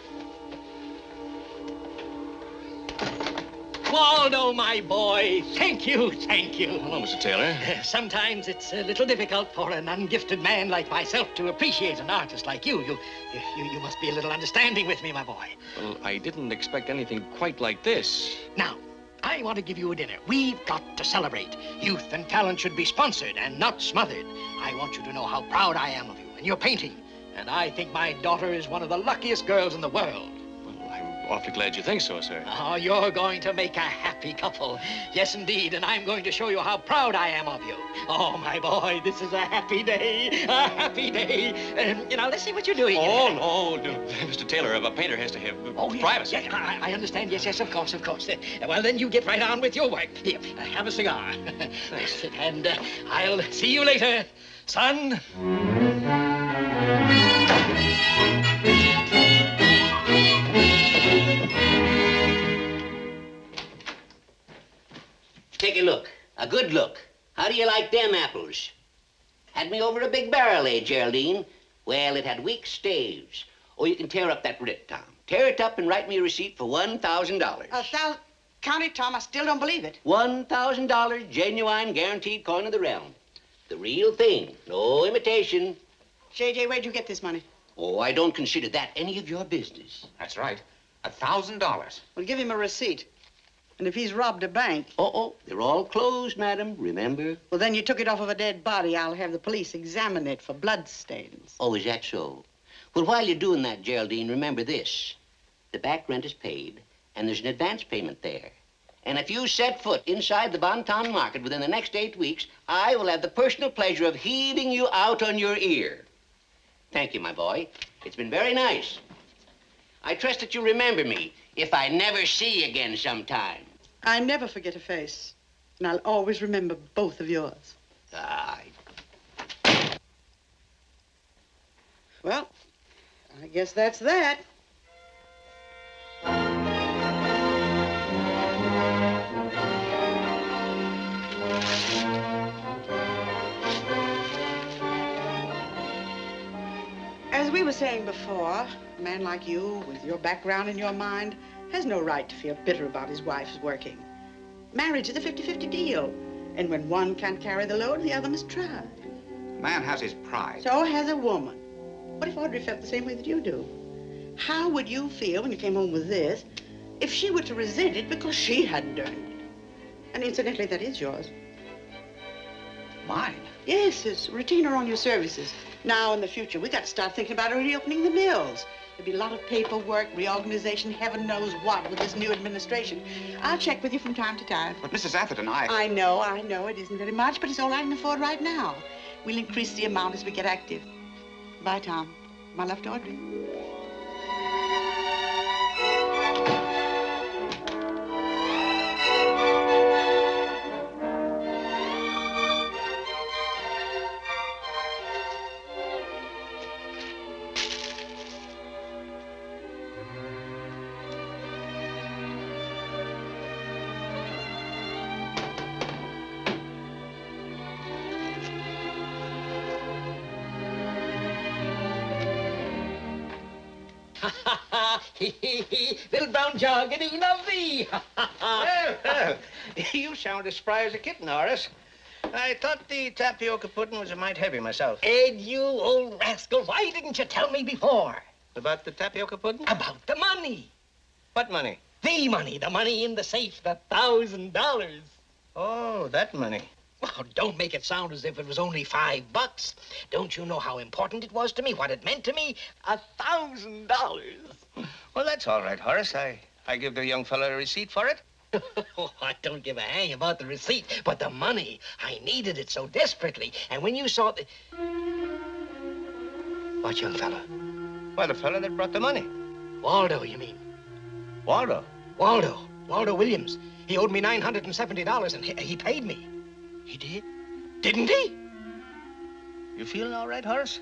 Waldo, my boy. Thank you, thank you. Hello, Mr. Taylor. Sometimes it's a little difficult for an ungifted man like myself to appreciate an artist like you. You must be a little understanding with me, my boy. Well, I didn't expect anything quite like this. Now, I want to give you a dinner. We've got to celebrate. Youth and talent should be sponsored and not smothered. I want you to know how proud I am of you and your painting. And I think my daughter is one of the luckiest girls in the world. I'm awfully glad you think so, sir. Oh, you're going to make a happy couple. Yes, indeed, and I'm going to show you how proud I am of you. Oh, my boy, this is a happy day, a happy day. Now, let's see what you're doing. Oh, no, Mr. Taylor, a painter has to have privacy. Yes, I understand. Yes, of course. Well, then you get right on with your work. Here, have a cigar. Thanks. And I'll see you later, son. Take a look. A good look. How do you like them apples? Had me over a big barrel, eh, Geraldine? Well, it had weak staves. Or you can tear up that writ, Tom. Tear it up and write me a receipt for $1,000. Count it, Tom. I still don't believe it. $1,000, genuine, guaranteed coin of the realm. The real thing. No imitation. J.J., where'd you get this money? Oh, I don't consider that any of your business. That's right. $1,000. Well, give him a receipt. And if he's robbed a bank... Oh, they're all closed, madam, remember? Well, then you took it off of a dead body. I'll have the police examine it for blood stains. Oh, is that so? Well, while you're doing that, Geraldine, remember this. The back rent is paid, and there's an advance payment there. And if you set foot inside the Bonton Market within the next 8 weeks, I will have the personal pleasure of heaving you out on your ear. Thank you, my boy. It's been very nice. I trust that you remember me if I never see you again sometime. I never forget a face, and I'll always remember both of yours. Aye. Well, I guess that's that. As we were saying before, a man like you, with your background and your mind, has no right to feel bitter about his wife's working. Marriage is a 50-50 deal, and when one can't carry the load, the other must try. Man has his pride. So has a woman. What if Audrey felt the same way that you do? How would you feel when you came home with this if she were to resent it because she hadn't earned it? And incidentally, that is yours. Mine? Yes, it's a retainer on your services. Now, in the future, we got to start thinking about reopening the mills. There'll be a lot of paperwork, reorganization, heaven knows what with this new administration. I'll check with you from time to time. But Mrs. Atherton, I know. It isn't very much, but it's all I can afford right now. We'll increase the amount as we get active. Bye, Tom. My love to Audrey. Little brown jug, and you love thee. Well, you sound as spry as a kitten, Horace. I thought the tapioca pudding was a mite heavy myself. Ed, you old rascal, why didn't you tell me before? About the tapioca pudding? About the money. What money? The money in the safe, the $1,000. Oh, that money. Oh, don't make it sound as if it was only $5. Don't you know how important it was to me, what it meant to me? $1,000. Well, that's all right, Horace. I give the young fellow a receipt for it. Oh, I don't give a hang about the receipt, but the money. I needed it so desperately. And when you saw the... What young fella? Well, the fellow that brought the money. Waldo, you mean? Waldo? Waldo Williams. He owed me $970, and he paid me. He did? Didn't he? You feeling all right, Horace?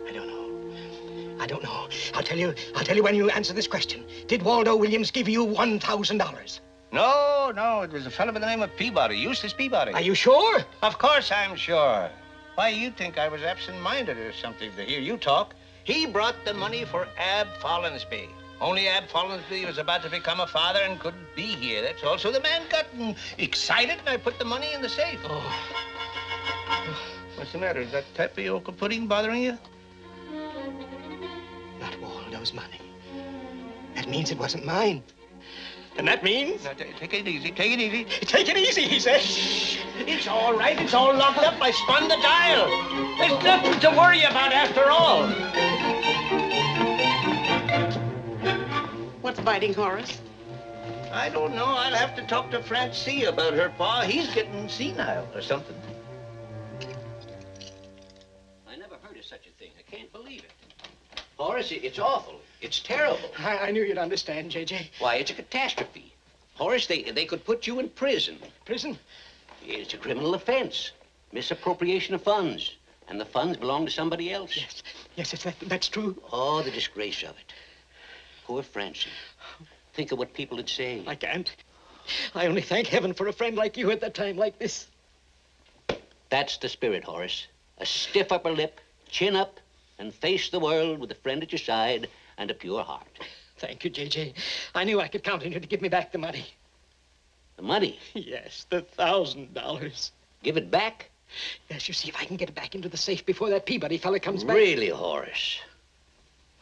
I don't know. I'll tell you when you answer this question. Did Waldo Williams give you $1,000? No. It was a fellow by the name of Peabody, Eustace Peabody. Are you sure? Of course I'm sure. Why, you'd think I was absent-minded or something to hear you talk. He brought the money for Ab Follinsby. Only Ab Follinsby was about to become a father and couldn't be here, that's all. So the man got excited, and I put the money in the safe. Oh. What's the matter? Is that tapioca pudding bothering you? Not Waldo's money. That means it wasn't mine. And that means... Now, take it easy, take it easy. Take it easy, he said. Shh. It's all right. It's all locked up. I spun the dial. There's nothing to worry about after all. What's biting, Horace? I don't know. I'll have to talk to Francine about her pa. He's getting senile or something. I never heard of such a thing. I can't believe it. Horace, it's awful. It's terrible. I knew you'd understand, J.J. Why, it's a catastrophe. Horace, they could put you in prison. Prison? It's a criminal offense. Misappropriation of funds. And the funds belong to somebody else. Yes, that's true. Oh, the disgrace of it. Poor Francine. Think of what people would say. I can't. I only thank heaven for a friend like you at a time like this. That's the spirit, Horace. A stiff upper lip, chin up, and face the world with a friend at your side and a pure heart. Thank you, J.J. I knew I could count on you to give me back the money. The money? Yes, the $1,000. Give it back? Yes, you see if I can get it back into the safe before that Peabody fella comes back. Really, Horace?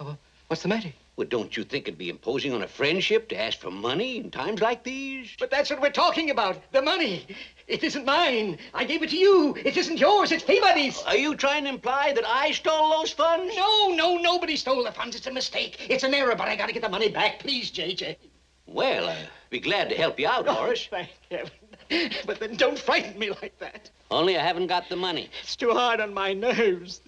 Oh, what's the matter? Well, don't you think it'd be imposing on a friendship to ask for money in times like these? But that's what we're talking about, the money. It isn't mine. I gave it to you. It isn't yours. It's Peabody's. Are you trying to imply that I stole those funds? No, nobody stole the funds. It's a mistake. It's an error, but I gotta get the money back. Please, J.J. Well, I'd be glad to help you out, Horace. Thank heaven. But then don't frighten me like that. Only I haven't got the money. It's too hard on my nerves.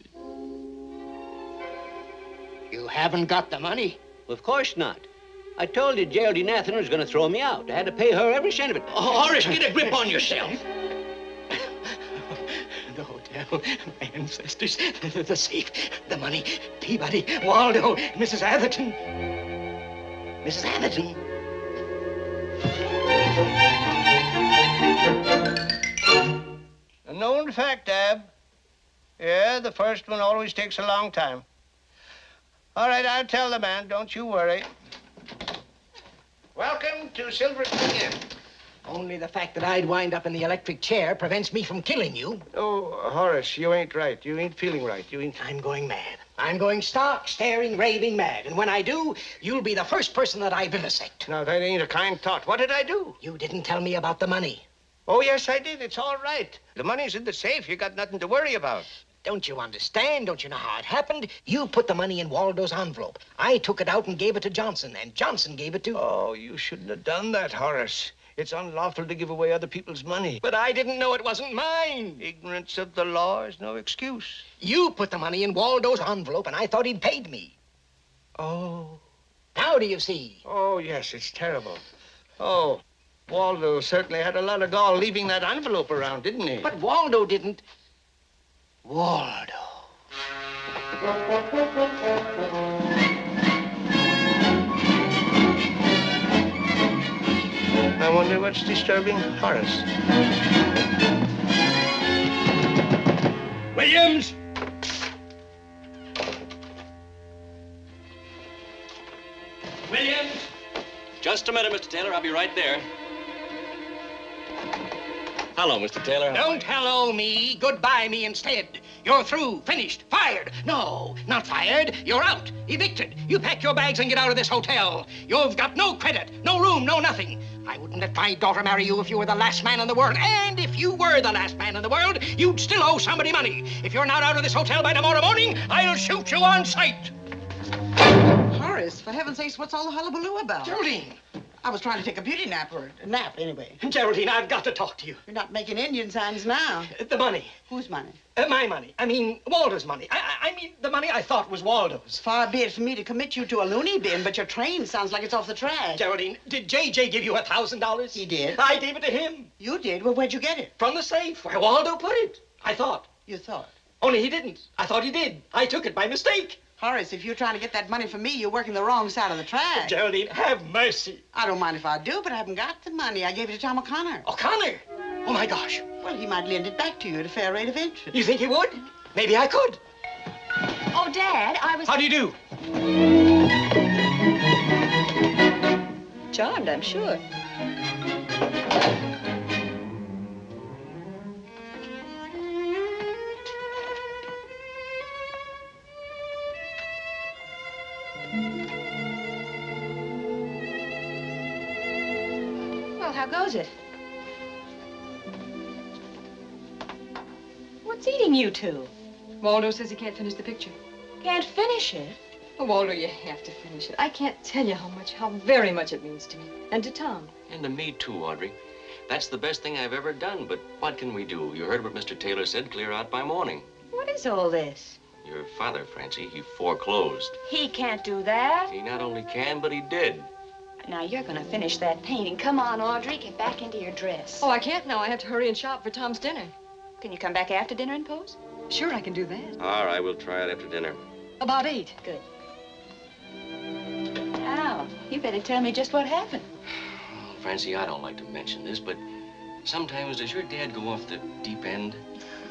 You haven't got the money? Of course not. I told you Geraldine Atherton was going to throw me out. I had to pay her every cent of it. Horace, get a grip on yourself. The hotel, my ancestors, the safe, the money, Peabody, Waldo, Mrs. Atherton. Mrs. Atherton. A known fact, Ab. Yeah, the first one always takes a long time. All right, I'll tell the man. Don't you worry. Welcome to Silver Inn. Only the fact that I'd wind up in the electric chair prevents me from killing you. Oh, Horace, you ain't right. You ain't feeling right. You ain't... I'm going mad. I'm going stark, staring, raving mad. And when I do, you'll be the first person that I vivisect. Now, that ain't a kind thought. What did I do? You didn't tell me about the money. Oh, yes, I did. It's all right. The money's in the safe. You got nothing to worry about. Don't you understand? Don't you know how it happened? You put the money in Waldo's envelope. I took it out and gave it to Johnson, and Johnson gave it to... Oh, you shouldn't have done that, Horace. It's unlawful to give away other people's money. But I didn't know it wasn't mine. Ignorance of the law is no excuse. You put the money in Waldo's envelope, and I thought he'd paid me. Oh. Now do you see? Oh, yes, it's terrible. Oh, Waldo certainly had a lot of gall leaving that envelope around, didn't he? But Waldo didn't. Waldo. I wonder what's disturbing Horace. Williams! Williams! Just a minute, Mr. Taylor. I'll be right there. Hello, Mr. Taylor. Don't hello me. Goodbye me instead. You're through, finished, fired. No, not fired. You're out, evicted. You pack your bags and get out of this hotel. You've got no credit, no room, no nothing. I wouldn't let my daughter marry you if you were the last man in the world. And if you were the last man in the world, you'd still owe somebody money. If you're not out of this hotel by tomorrow morning, I'll shoot you on sight. Horace, for heaven's sakes, what's all the hullabaloo about? Geraldine. I was trying to take a beauty nap, or a nap, anyway. Geraldine, I've got to talk to you. You're not making Indian signs now. The money. Whose money? My money. I mean, Waldo's money. I mean, the money I thought was Waldo's. Far be it from me to commit you to a loony bin, but your train sounds like it's off the track. Geraldine, did J.J. give you $1,000? He did. I gave it to him. You did? Well, where'd you get it? From the safe, where Waldo put it. I thought. You thought? Only he didn't. I thought he did. I took it by mistake. Horace, if you're trying to get that money from me, you're working the wrong side of the track. Geraldine, have mercy. I don't mind if I do, but I haven't got the money. I gave it to Tom O'Connor. O'Connor? Oh, my gosh. Well, he might lend it back to you at a fair rate of interest. You think he would? Maybe I could. Oh, Dad, I was... How do you do? Charmed, I'm sure. How goes it? What's eating you two? Waldo says he can't finish the picture. Can't finish it? Oh, Waldo, you have to finish it. I can't tell you how very much it means to me. And to Tom. And to me, too, Audrey. That's the best thing I've ever done, but what can we do? You heard what Mr. Taylor said, clear out by morning. What is all this? Your father, Francie, he foreclosed. He can't do that. He not only can, but he did. Now, you're gonna finish that painting. Come on, Audrey, get back into your dress. Oh, I can't now. I have to hurry and shop for Tom's dinner. Can you come back after dinner and pose? Sure, I can do that. All right, we'll try it after dinner. About 8. Good. Now, you better tell me just what happened. Francie, I don't like to mention this, but sometimes does your dad go off the deep end?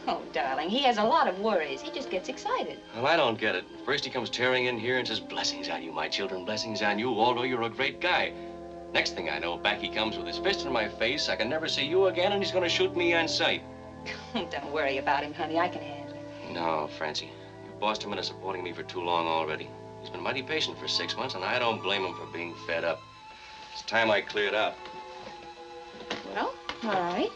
Oh, darling, he has a lot of worries. He just gets excited. Well, I don't get it. First he comes tearing in here and says, blessings on you, my children, blessings on you. Waldo, you're a great guy. Next thing I know, back he comes with his fist in my face. I can never see you again, and he's going to shoot me on sight. Don't worry about him, honey. I can handle it. No, Francie. You bossed him into supporting me for too long already. He's been mighty patient for 6 months, and I don't blame him for being fed up. It's time I cleared out. Well, all right.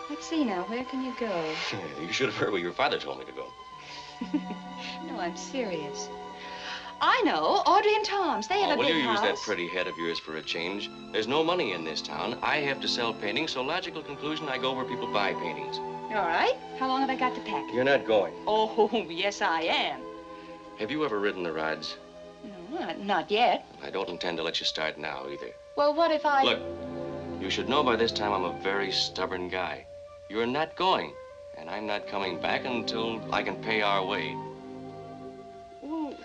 Let's see now. Where can you go? You should have heard where your father told me to go. No, I'm serious. I know. Audrey and Tom's. They have a will big you house. use that pretty head of yours for a change? There's no money in this town. I have to sell paintings, so logical conclusion, I go where people buy paintings. All right. How long have I got to pack? You're not going. Oh, yes, I am. Have you ever ridden the rods? Not yet. I don't intend to let you start now, either. Well, what if I... Look, you should know by this time I'm a very stubborn guy. You're not going, and I'm not coming back until I can pay our way. Well,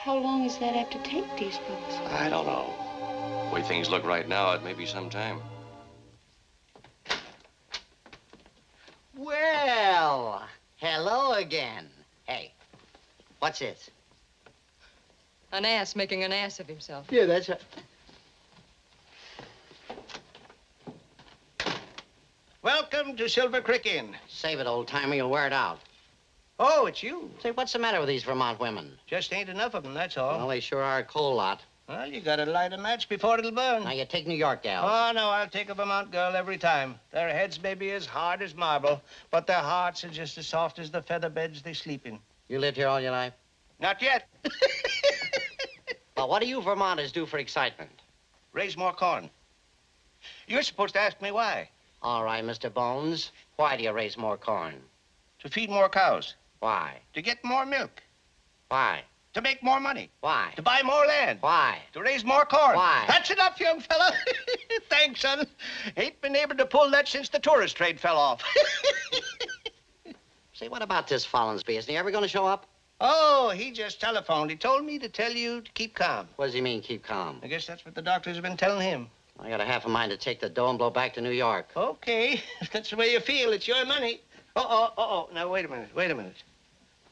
how long does that have to take, do you suppose? I don't know. The way things look right now, it may be some time. Well, hello again. Hey, what's this? An ass making an ass of himself. Yeah, that's right. Welcome to Silver Creek Inn. Save it, old-timer, you'll wear it out. Oh, it's you. Say, what's the matter with these Vermont women? Just ain't enough of them, that's all. Well, they sure are a coal lot. Well, you gotta light a match before it'll burn. Now, you take New York gals. Oh, no, I'll take a Vermont girl every time. Their heads may be as hard as marble, but their hearts are just as soft as the feather beds they sleep in. You lived here all your life? Not yet. Well, what do you Vermonters do for excitement? Raise more corn. You're supposed to ask me why. All right, Mr. Bones. Why do you raise more corn? To feed more cows. Why? To get more milk. Why? To make more money. Why? To buy more land. Why? To raise more corn. Why? That's enough, young fella. Thanks, son. Ain't been able to pull that since the tourist trade fell off. Say, what about this Follinsby? Isn't he ever going to show up? Oh, he just telephoned. He told me to tell you to keep calm. What does he mean, keep calm? I guess that's what the doctors have been telling him. I got a half a mind to take the dough and blow back to New York. Okay, if that's the way you feel. It's your money. Now, wait a minute.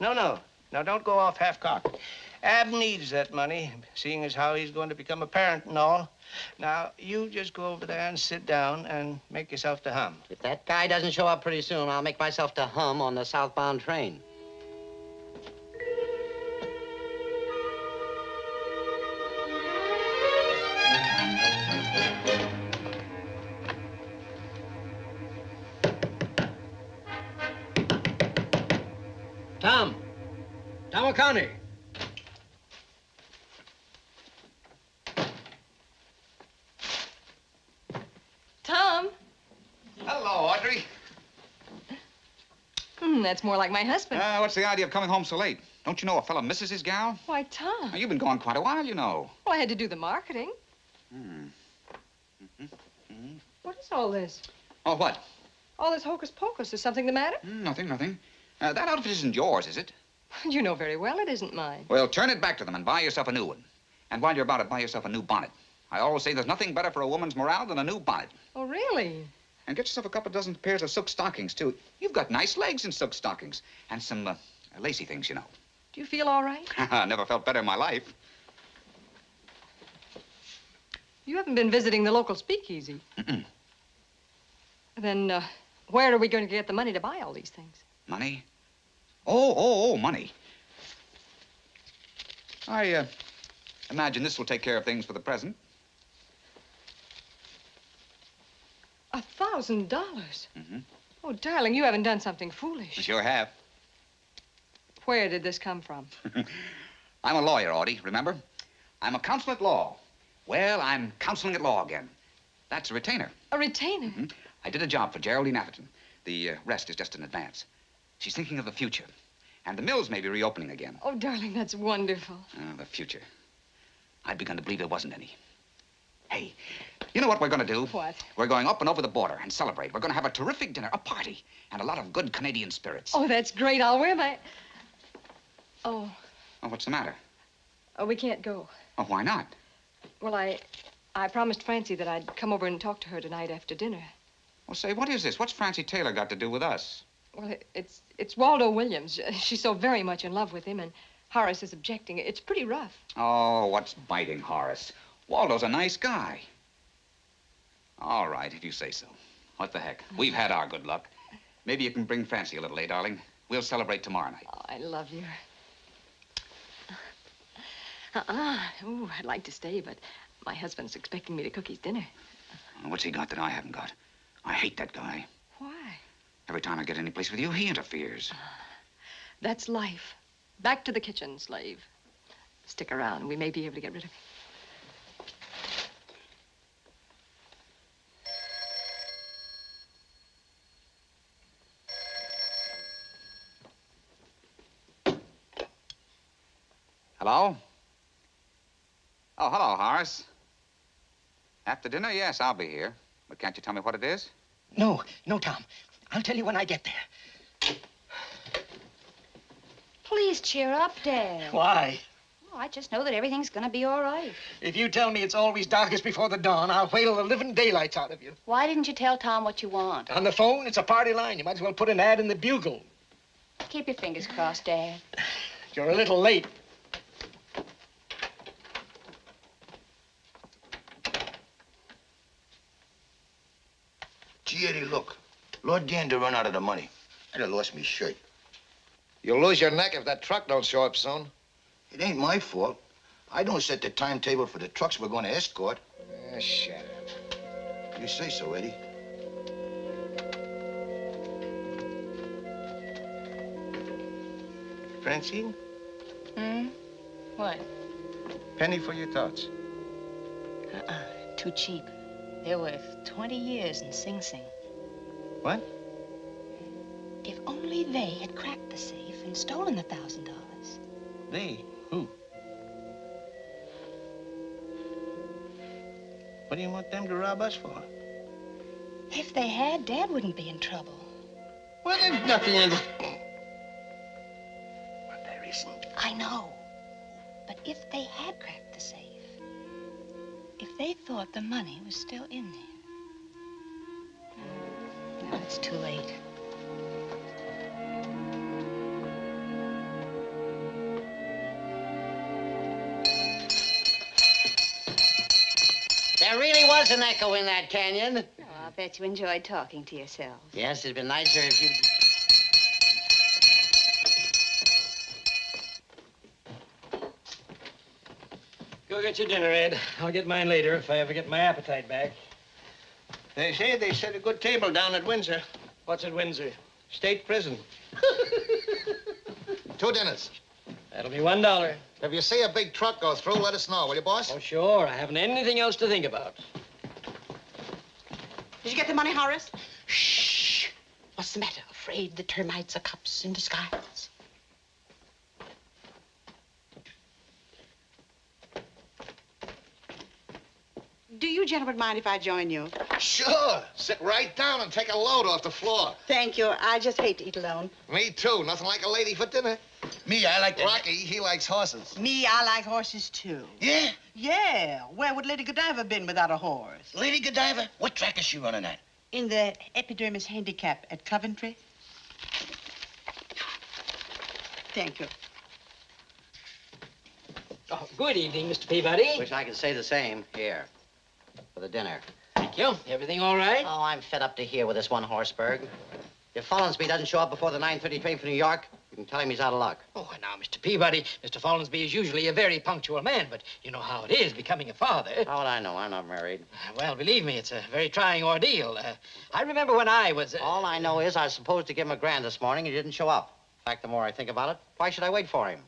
No, don't go off half-cocked. Ab needs that money, seeing as how he's going to become a parent and all. Now, you just go over there and sit down and make yourself to hum. If that guy doesn't show up pretty soon, I'll make myself to hum on the southbound train. Tom O'Connor. Tom? Hello, Audrey. That's more like my husband. What's the idea of coming home so late? Don't you know a fella misses his gal? Why, Tom? Now, you've been gone quite a while, you know. Well, I had to do the marketing. What is all this? Oh, what? All this hocus pocus. Is something the matter? Nothing. That outfit isn't yours, is it? You know very well it isn't mine. Well, turn it back to them and buy yourself a new one. And while you're about it, buy yourself a new bonnet. I always say there's nothing better for a woman's morale than a new bonnet. Oh, really? And get yourself a couple dozen pairs of silk stockings, too. You've got nice legs in silk stockings. And some lacy things, you know. Do you feel all right? Never felt better in my life. You haven't been visiting the local speakeasy. Mm-mm. Then, where are we going to get the money to buy all these things? Money? Oh, money. I imagine this will take care of things for the present. $1,000? Mm-hmm. Oh, darling, you haven't done something foolish. I sure have. Where did this come from? I'm a lawyer, Audie, remember? I'm a counsel at law. Well, I'm counseling at law again. That's a retainer. A retainer? Mm-hmm. I did a job for Geraldine Atherton. The rest is just an advance. She's thinking of the future. And the mills may be reopening again. Oh, darling, that's wonderful. Oh, the future. I'd begun to believe there wasn't any. Hey, you know what we're going to do? What? We're going up and over the border and celebrate. We're going to have a terrific dinner, a party, and a lot of good Canadian spirits. Oh, that's great. I'll wear my... Oh. Oh, what's the matter? Oh, we can't go. Oh, why not? Well, I promised Francie that I'd come over and talk to her tonight after dinner. Well, say, what is this? What's Francie Taylor got to do with us? Well, it's Waldo Williams. She's so very much in love with him, and Horace is objecting. It's pretty rough. Oh, what's biting Horace? Waldo's a nice guy. All right, if you say so. What the heck? We've had our good luck. Maybe you can bring Francie a little, eh, darling? We'll celebrate tomorrow night. Oh, I love you. Ooh, I'd like to stay, but my husband's expecting me to cook his dinner. What's he got that I haven't got? I hate that guy. Why? Every time I get any place with you, he interferes. That's life. Back to the kitchen, slave. Stick around. We may be able to get rid of him. Hello? Horace. After dinner, yes, I'll be here. But can't you tell me what it is? No, Tom. I'll tell you when I get there. Please cheer up, Dad. Why? Oh, I just know that everything's gonna be all right. If you tell me it's always darkest before the dawn, I'll whale the living daylights out of you. Why didn't you tell Tom what you want? On the phone, it's a party line. You might as well put an ad in the Bugle. Keep your fingers crossed, Dad. You're a little late. Gee, Eddie, look. Lord Gander run out of the money. I'd have lost me shirt. You'll lose your neck if that truck don't show up soon. It ain't my fault. I don't set the timetable for the trucks we're going to escort. Shut up. You say so, Eddie. Francine, Hmm? What? penny for your thoughts. Too cheap. They're worth 20 years in Sing Sing. What? If only they had cracked the safe and stolen the $1,000. They? Who? What do you want them to rob us for? If they had, Dad wouldn't be in trouble. Well, there's nothing in it. But there isn't. I know. But if they had cracked the safe, if they thought the money was still in there. Now it's too late. There really was an echo in that canyon. Oh, I'll bet you enjoyed talking to yourself. Yes, it'd been nicer if you... Go get your dinner, Ed. I'll get mine later if I ever get my appetite back. They say they set a good table down at Windsor. What's at Windsor? State prison. 2 dinners. That'll be $1. If you see a big truck go through, let us know, will you, boss? Oh, sure. I haven't anything else to think about. Did you get the money, Horace? Shh. What's the matter? Afraid the termites are cops in disguise? Do you gentlemen mind if I join you? Sure. Sit right down and take a load off the floor. Thank you. I just hate to eat alone. Me too. Nothing like a lady for dinner. Me, I like Rocky, he likes horses. Me, I like horses, too. Yeah? Yeah. Where would Lady Godiva been without a horse? Lady Godiva? What track is she running at? In the Epidermis Handicap at Coventry. Thank you. Oh, good evening, Mr. Peabody. Wish I could say the same. Here, for the dinner. Thank you. Everything all right? Oh, I'm fed up to here with this one horseburg. If Follinsby doesn't show up before the 9:30 train from New York, you can tell him he's out of luck. Oh, now, Mr. Peabody, Mr. Follinsby is usually a very punctual man, but you know how it is becoming a father. How would I know? I'm not married. Well, believe me, it's a very trying ordeal. I remember when I was... All I know is I was supposed to give him $1,000 this morning. He didn't show up. In fact, the more I think about it, why should I wait for him?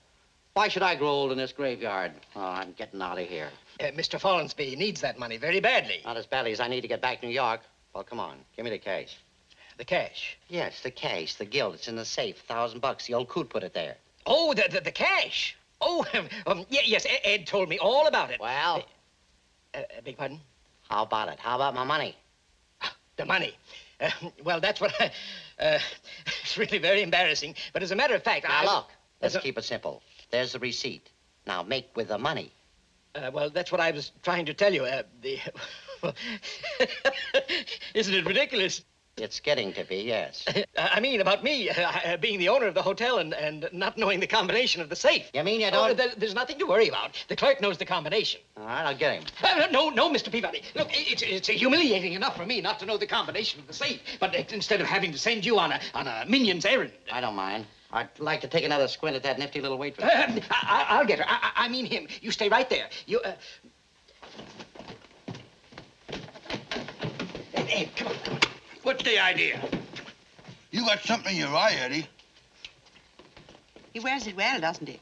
Why should I grow old in this graveyard? Oh, I'm getting out of here. Mr. Follinsby needs that money very badly. Not as badly as I need to get back to New York. Well, come on. Give me the cash. The cash? Yes, the cash. The gilt. It's in the safe. $1,000. The old coot put it there. Oh, the cash. Oh, yes, Ed told me all about it. Well? Beg pardon? How about it? How about my money? The money. Well, that's what I... it's really very embarrassing. But as a matter of fact, Now, look. Let's keep it simple. There's the receipt. Now, make with the money. Well, that's what I was trying to tell you. Isn't it ridiculous? It's getting to be, yes. I mean, about me being the owner of the hotel and not knowing the combination of the safe. You mean you don't? There's nothing to worry about. The clerk knows the combination. All right, I'll get him. No, Mr. Peabody. Look, it's humiliating enough for me not to know the combination of the safe, but instead of having to send you on a minion's errand. I don't mind. I'd like to take another squint at that nifty little waitress. I'll get her. I mean him. You stay right there. You, Ed, come on. What's the idea? You got something in your eye, Eddie. He wears it well, doesn't he?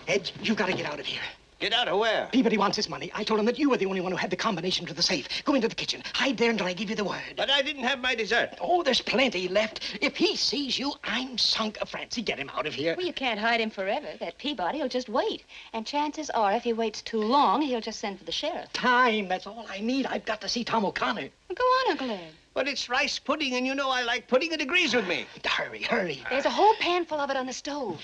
Ed, you've got to get out of here. Get out of where? Peabody wants his money. I told him that you were the only one who had the combination to the safe. Go into the kitchen. Hide there until I give you the word. But I didn't have my dessert. Oh, there's plenty left. If he sees you, I'm sunk. Francine, get him out of here. Well, you can't hide him forever. That Peabody will just wait. And chances are, if he waits too long, he'll just send for the sheriff. Time, that's all I need. I've got to see Tom O'Connor. Well, go on, Uncle Ed. But it's rice pudding, and you know I like pudding. It agrees with me. Hurry, hurry. There's a whole pan full of it on the stove.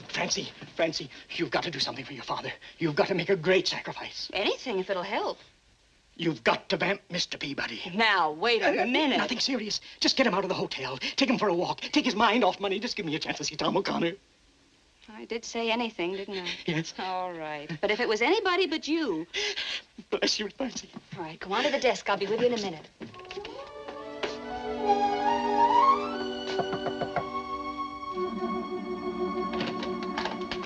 Francine, you've got to do something for your father. You've got to make a great sacrifice. Anything, if it'll help. You've got to vamp Mr. Peabody. Now, wait a minute. Nothing serious. Just get him out of the hotel. Take him for a walk. Take his mind off money. Just give me a chance to see Tom O'Connor. I did say anything, didn't I? Yes. All right. But if it was anybody but you... Bless you, Francine. All right, go on to the desk. I'll be with you in a minute.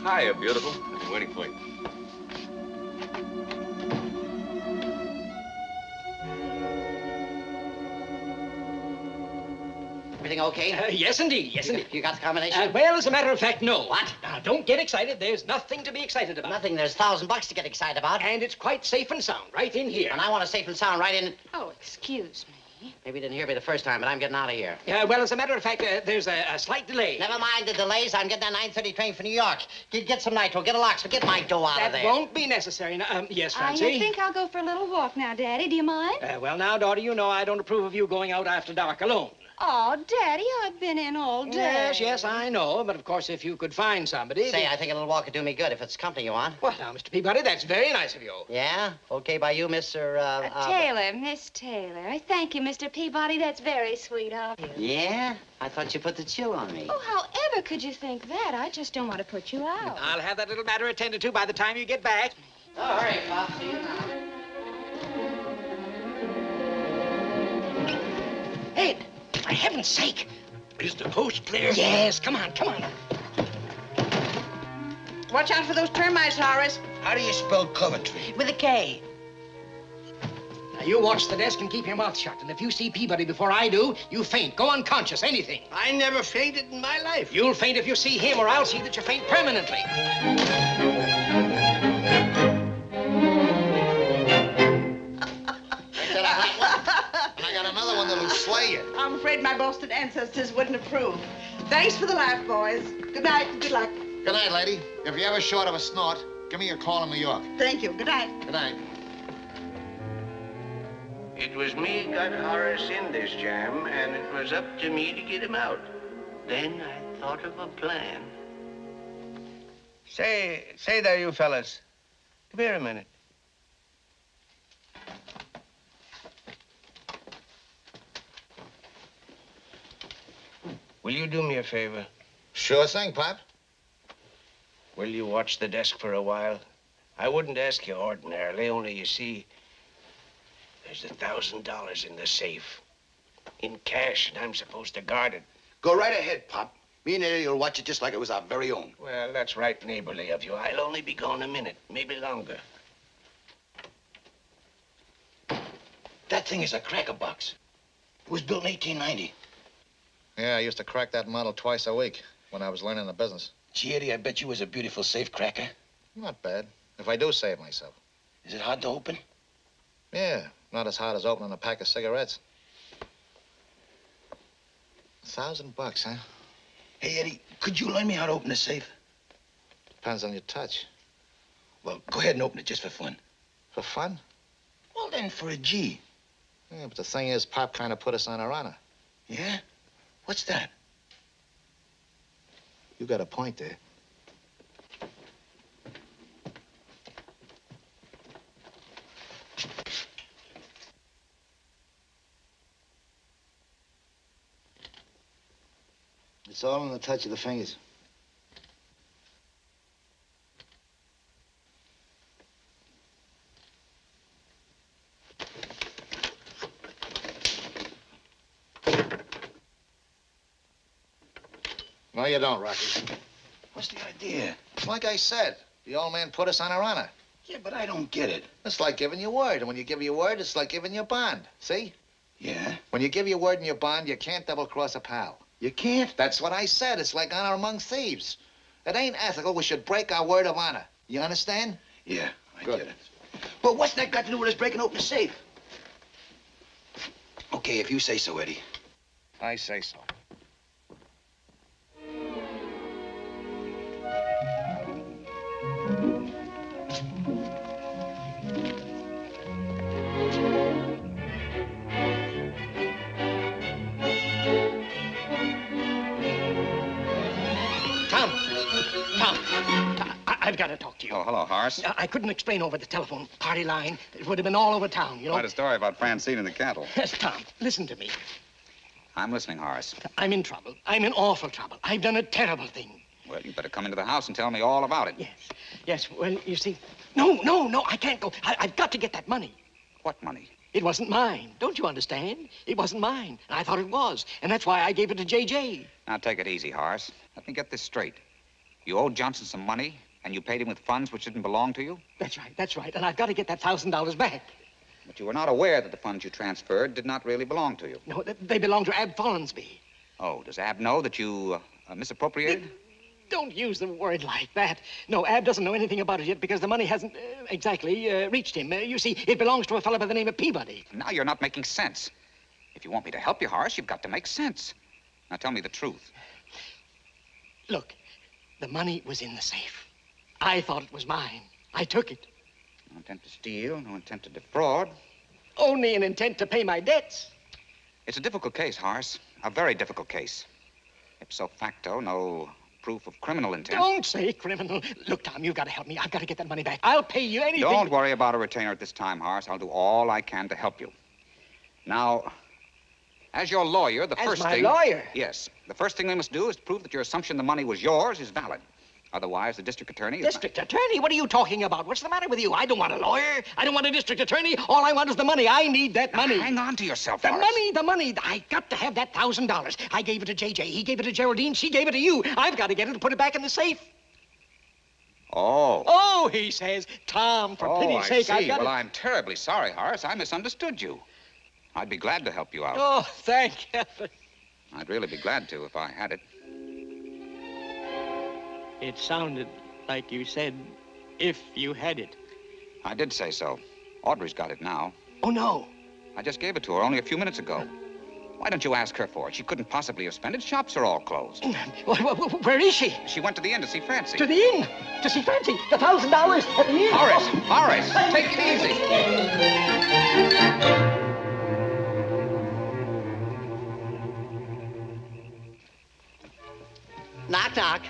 Hiya, beautiful. I've been waiting for you. Everything okay? Yes, indeed. Yes, indeed. You got the combination? Well, as a matter of fact, no. What? Now, don't get excited. There's nothing to be excited about. Nothing. There's $1,000 to get excited about. And it's quite safe and sound right in here. And I want to safe and sound right in... Oh, excuse me. Maybe you didn't hear me the first time, but I'm getting out of here. Well, as a matter of fact, there's a slight delay. Never mind the delays. I'm getting that 9:30 train for New York. Get some nitro, get a locksmith, get my dough out of there. That won't be necessary. Now, yes, Francine? I think I'll go for a little walk now, Daddy. Do you mind? Well, now, daughter, you know I don't approve of you going out after dark alone. Oh, Daddy, I've been in all day. Yes, I know. But, of course, if you could find somebody... Say, I think a little walk would do me good if it's company you want. Well, now, Mr. Peabody, that's very nice of you. Yeah? Okay by you, Mr. Taylor, Miss Taylor. Thank you, Mr. Peabody. That's very sweet of you. Yeah? I thought you put the chill on me. Oh, however could you think that? I just don't want to put you out. I'll have that little matter attended to by the time you get back. Oh, hurry, Pop. See you now. Ed! For heaven's sake! Is the coast clear? Yes, come on, come on. Watch out for those termites, Horace. How do you spell Coventry? With a K. Now, you watch the desk and keep your mouth shut. And if you see Peabody before I do, you faint. Go unconscious, anything. I never fainted in my life. You'll faint if you see him, or I'll see that you faint permanently. Another one that'll slay you. I'm afraid my Boston ancestors wouldn't approve. Thanks for the laugh, boys. Good night. Good luck. Good night, lady. If you're ever short of a snort, give me a call in New York. Thank you. Good night. Good night. It was me got Horace in this jam, and it was up to me to get him out. Then I thought of a plan. Say there, you fellas. Come here a minute. Will you do me a favor? Sure thing, Pop. Will you watch the desk for a while? I wouldn't ask you ordinarily, only you see, there's $1,000 in the safe. In cash, and I'm supposed to guard it. Go right ahead, Pop. Me and Eddie will watch it just like it was our very own. Well, that's right neighborly of you. I'll only be gone a minute, maybe longer. That thing is a cracker box. It was built in 1890. Yeah, I used to crack that model twice a week when I was learning the business. Gee, Eddie, I bet you was a beautiful safe cracker. Not bad, if I do save myself. Is it hard to open? Yeah, not as hard as opening a pack of cigarettes. $1,000, huh? Hey, Eddie, could you learn me how to open a safe? Depends on your touch. Well, go ahead and open it just for fun. For fun? Well, then, for a G. Yeah, but the thing is, Pop kind of put us on our honor. Yeah? What's that? You got a point there. It's all in the touch of the fingers. No, you don't, Rocky. What's the idea? Like I said, the old man put us on our honor. Yeah, but I don't get it. It's like giving your word, and when you give your word, it's like giving your bond. See? Yeah? When you give your word and your bond, you can't double-cross a pal. You can't? That's what I said. It's like honor among thieves. It ain't ethical. We should break our word of honor. You understand? Yeah, I get it. But what's that got to do with us breaking open the safe? Okay, if you say so, Eddie. I say so. Tom, I've got to talk to you. Oh, hello, Horace. I couldn't explain over the telephone party line. It would have been all over town, you know. Quite a story about Francine and the cattle. Yes, Tom, listen to me. I'm listening, Horace. I'm in trouble. I'm in awful trouble. I've done a terrible thing. Well, you better come into the house and tell me all about it. Yes, well, you see... No, I can't go. I've got to get that money. What money? It wasn't mine. Don't you understand? It wasn't mine. And I thought it was. And that's why I gave it to J.J. Now, take it easy, Horace. Let me get this straight. You owed Johnson some money, and you paid him with funds which didn't belong to you? That's right. And I've got to get that $1,000 back. But you were not aware that the funds you transferred did not really belong to you. No, they belong to Ab Follansby. Oh, does Ab know that you misappropriated? Don't use the word like that. No, Ab doesn't know anything about it yet because the money hasn't exactly reached him. You see, it belongs to a fellow by the name of Peabody. Now you're not making sense. If you want me to help you, Horace, you've got to make sense. Now tell me the truth. Look, the money was in the safe. I thought it was mine. I took it. No intent to steal, no intent to defraud. Only an intent to pay my debts. It's a difficult case, Horace. A very difficult case. Ipso facto, no proof of criminal intent. Don't say criminal. Look, Tom, you've got to help me. I've got to get that money back. I'll pay you anything. Don't worry about a retainer at this time, Horace. I'll do all I can to help you. Now, as your lawyer, the first thing... As my lawyer? Yes. The first thing we must do is to prove that your assumption the money was yours is valid. Otherwise, the district attorney is... District attorney? What are you talking about? What's the matter with you? I don't want a lawyer. I don't want a district attorney. All I want is the money. I need that money. Hang on to yourself, The Horace. money. I got to have that $1,000. I gave it to J.J. He gave it to Geraldine. She gave it to you. I've got to get it and put it back in the safe. Oh. Oh, he says. Tom, for pity's sake, I see. I've got Well, to... I'm terribly sorry, Horace. I misunderstood you. I'd be glad to help you out. Oh, thank heaven. I'd really be glad to if I had it. It sounded like you said, if you had it. I did say so. Audrey's got it now. Oh, no. I just gave it to her only a few minutes ago. Why don't you ask her for it? She couldn't possibly have spent it. Shops are all closed. Where is she? She went to the inn to see Francine. To the inn? To see Francine? The $1,000 at the inn? Horace, take it easy. Knock, knock.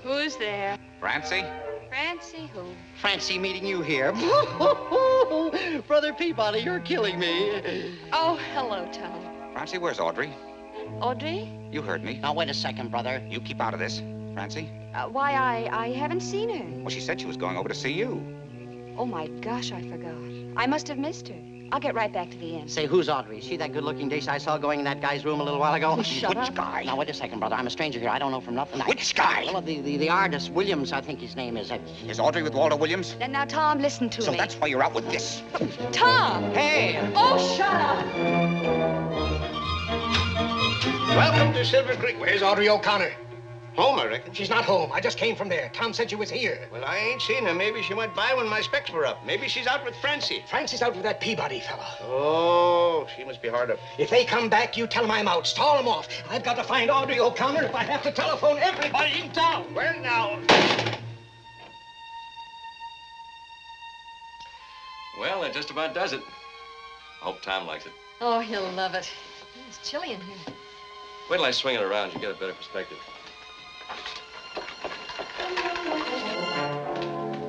Who's there? Francie? Francie who? Francie meeting you here. Brother Peabody, you're killing me. Oh, hello, Tom. Francie, where's Audrey? Audrey? You heard me. Now, wait a second, brother. You keep out of this. Francie? Why, I haven't seen her. Well, she said she was going over to see you. Oh, my gosh, I forgot. I must have missed her. I'll get right back to the inn. Say, who's Audrey? Is she that good-looking dish I saw going in that guy's room a little while ago? Shut up. Which guy? Now, wait a second, brother. I'm a stranger here. I don't know from nothing. Which guy? Well, the artist, Williams, I think his name is. Is Audrey with Waldo Williams? Now, Tom, listen to me. So that's why you're out with this. Tom! Hey! Oh, shut up! Welcome to Silver Creek. Where's Audrey O'Connor? Home, I reckon. She's not home. I just came from there. Tom said she was here. Well, I ain't seen her. Maybe she went by when my specs were up. Maybe she's out with Francie. Francie's out with that Peabody fella. Oh, she must be hard up. If they come back, you tell them I'm out. Stall them off. I've got to find Audrey O'Connor if I have to telephone everybody in town. Well, now... Well, that just about does it. I hope Tom likes it. Oh, he'll love it. It's chilly in here. Wait till I swing it around, you get a better perspective.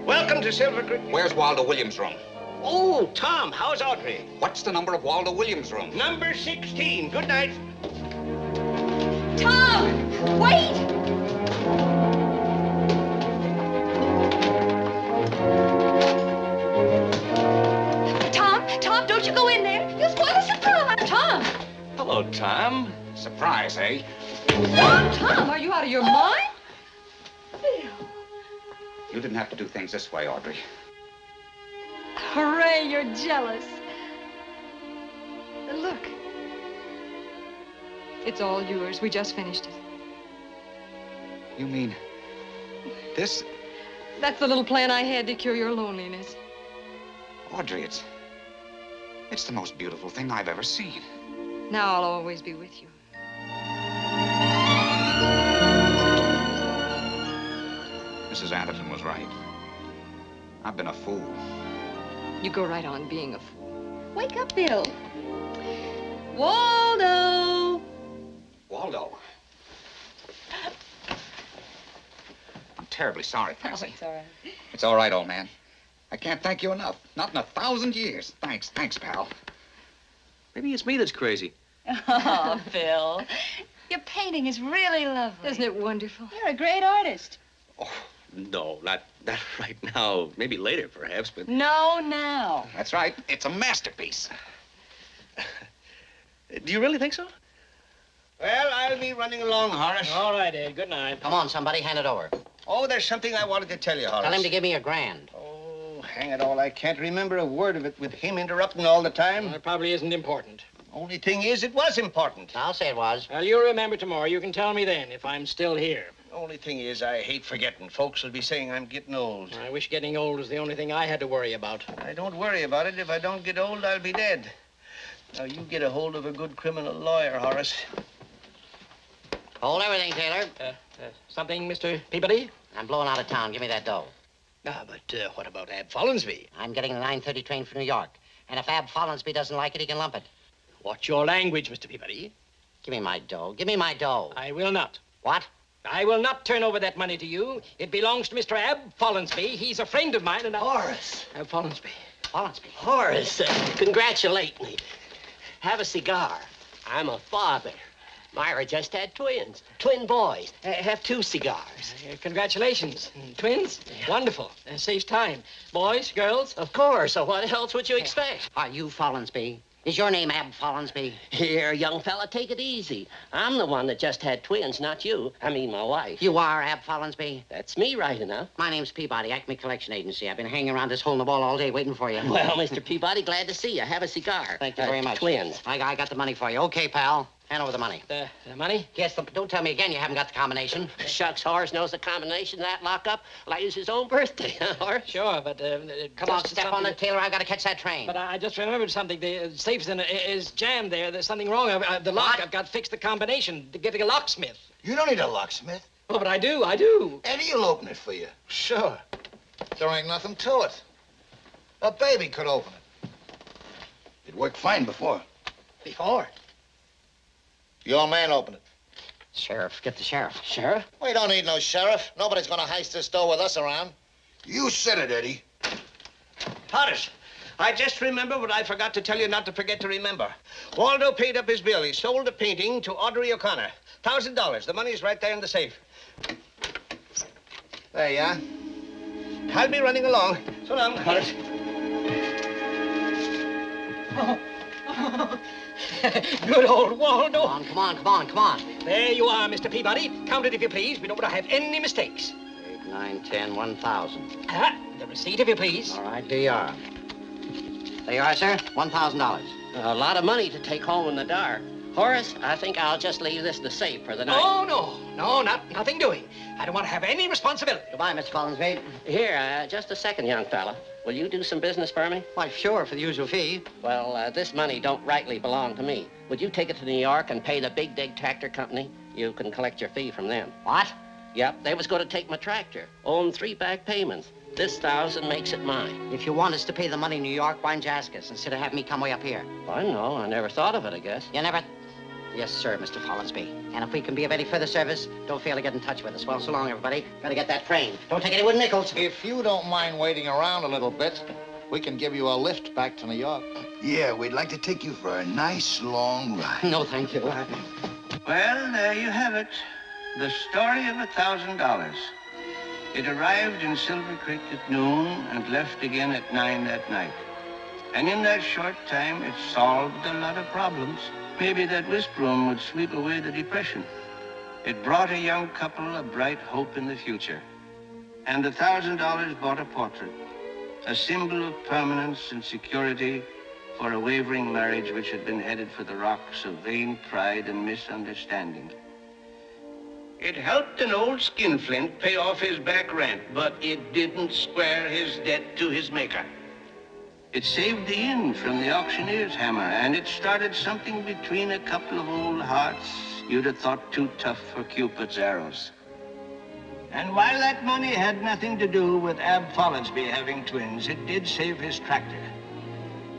Welcome to Silver Creek. Where's Waldo Williams' room? Oh, Tom, how's Audrey? What's the number of Waldo Williams' room? Number 16. Good night. Tom! Wait! Tom, don't you go in there. You'll spoil the surprise. Tom! Hello, Tom. Surprise, eh? Tom, are you out of your mind? You didn't have to do things this way, Audrey. Hooray, you're jealous. Look. It's all yours. We just finished it. You mean this? That's the little plan I had to cure your loneliness. Audrey, it's the most beautiful thing I've ever seen. Now I'll always be with you. Mrs. Atherton was right. I've been a fool. You go right on being a fool. Wake up, Bill. Waldo! Waldo. I'm terribly sorry, Oh, Francine. it's all right. It's all right, old man. I can't thank you enough. Not in 1,000 years. Thanks, pal. Maybe it's me that's crazy. Oh, Bill. Your painting is really lovely. Isn't it wonderful? You're a great artist. No, not right now. Maybe later, perhaps, but... No, now. That's right. It's a masterpiece. Do you really think so? Well, I'll be running along, Horace. All right, Ed. Good night. Come on, somebody, hand it over. Oh, there's something I wanted to tell you, Horace. Tell him to give me a grand. Oh, hang it all. I can't remember a word of it with him interrupting all the time. Well, it probably isn't important. Only thing is, it was important. I'll say it was. Well, you'll remember tomorrow. You can tell me then if I'm still here. Only thing is, I hate forgetting. Folks will be saying I'm getting old. I wish getting old was the only thing I had to worry about. I don't worry about it. If I don't get old, I'll be dead. Now, you get a hold of a good criminal lawyer, Horace. Hold everything, Taylor. Something, Mr. Peabody? I'm blowing out of town. Give me that dough. But what about Ab Follinsby? I'm getting the 9:30 train for New York. And if Ab Follinsby doesn't like it, he can lump it. What's your language, Mr. Peabody? Give me my dough. Give me my dough. I will not. What? I will not turn over that money to you. It belongs to Mr. Ab Follinsby. He's a friend of mine, and Horace. Ab Follinsby. Follinsby. Horace, congratulate me. Have a cigar. I'm a father. Myra just had twins. Twin boys. Have 2 cigars. Congratulations. Twins? Wonderful. Saves time. Boys, girls? Of course. So what else would you expect? Are you Follinsby? Is your name Ab Follinsby? Here, young fella, take it easy. I'm the one that just had twins, not you. I mean, my wife. You are Ab Follinsby? That's me right enough. My name's Peabody, Acme Collection Agency. I've been hanging around this hole in the wall all day waiting for you. Well, Mr. Peabody, glad to see you. Have a cigar. Thank you very much. Twins. I got the money for you. Okay, pal. Hand over the money. The money? Yes, don't tell me again you haven't got the combination. Shucks, Horace knows the combination of that lockup like it's his own birthday, huh, Horace? Sure, but... Come on, step on it, Taylor. I've got to catch that train. But I just remembered something. The safe is jammed there. There's something wrong. The lock, What? I've got to fix the combination. To get a locksmith. You don't need a locksmith. Oh, but I do. Eddie'll open it for you. Sure. There ain't nothing to it. A baby could open it. It worked fine before. Before? Your man open it. Sheriff, get the sheriff. Sheriff? We don't need no sheriff. Nobody's gonna heist this door with us around. You said it, Eddie. Horace, I just remember what I forgot to tell you not to forget to remember. Waldo paid up his bill. He sold the painting to Audrey O'Connor. $1,000. The money's right there in the safe. There you are. I'll be running along. So long, Horace. Good old Waldo. Come on. There you are, Mr. Peabody. Count it if you please. We don't want to have any mistakes. 8, 9, 10, 1,000. The receipt, if you please. All right, here you are. There you are, sir. $1,000. A lot of money to take home in the dark. Horace, I think I'll just leave this in the safe for the night. Oh, no, nothing doing. I don't want to have any responsibility. Goodbye, Mr. Follinsby. Here, just a second, young fella. Will you do some business for me? Why, sure, for the usual fee. Well, this money don't rightly belong to me. Would you take it to New York and pay the Big Dig Tractor Company? You can collect your fee from them. What? Yep, they was going to take my tractor. Own 3 back payments. This 1,000 makes it mine. If you want us to pay the money in New York, why don't you ask us instead of having me come way up here? I know. I never thought of it, I guess. You never... Yes, sir, Mr. Follinsby. And if we can be of any further service, don't fail to get in touch with us. Well, so long, everybody. Gotta get that train. Don't take any wooden nickels. If you don't mind waiting around a little bit, we can give you a lift back to New York. Yeah, we'd like to take you for a nice long ride. No, thank you. Well, there you have it. The story of $1,000. It arrived in Silver Creek at noon and left again at 9 that night. And in that short time, it solved a lot of problems. Maybe that wisp room would sweep away the depression. It brought a young couple a bright hope in the future. And the $1,000 bought a portrait, a symbol of permanence and security for a wavering marriage which had been headed for the rocks of vain pride and misunderstanding. It helped an old skinflint pay off his back rent, but it didn't square his debt to his maker. It saved the inn from the auctioneer's hammer, and it started something between a couple of old hearts you'd have thought too tough for Cupid's arrows. And while that money had nothing to do with Ab Follinsby having twins, it did save his tractor.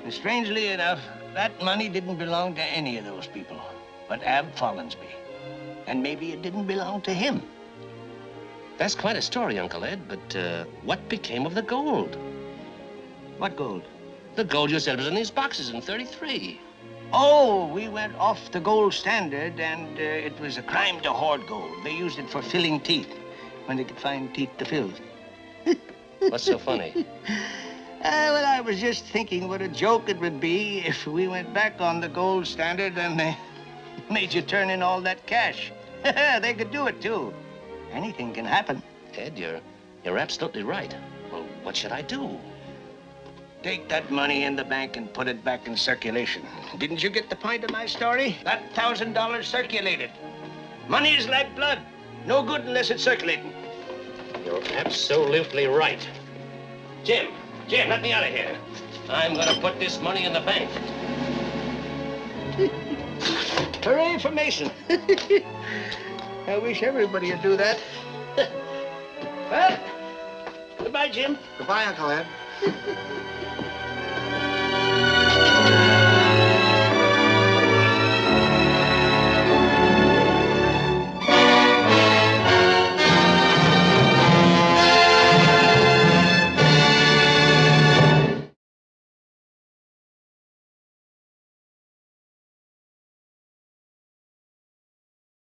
And strangely enough, that money didn't belong to any of those people, but Ab Follinsby. And maybe it didn't belong to him. That's quite a story, Uncle Ed, but what became of the gold? What gold? The gold you said was in these boxes in 33. Oh, we went off the gold standard, and it was a crime to hoard gold. They used it for filling teeth, when they could find teeth to fill. What's so funny? Well, I was just thinking what a joke it would be if we went back on the gold standard and they made you turn in all that cash. They could do it, too. Anything can happen. Ed, you're absolutely right. Well, what should I do? Take that money in the bank and put it back in circulation. Didn't you get the point of my story? That $1,000 circulated. Money is like blood. No good unless it's circulating. You're absolutely right. Jim, let me out of here. I'm gonna put this money in the bank. Hooray for Mason. I wish everybody would do that. Well, goodbye, Jim. Goodbye, Uncle Ed.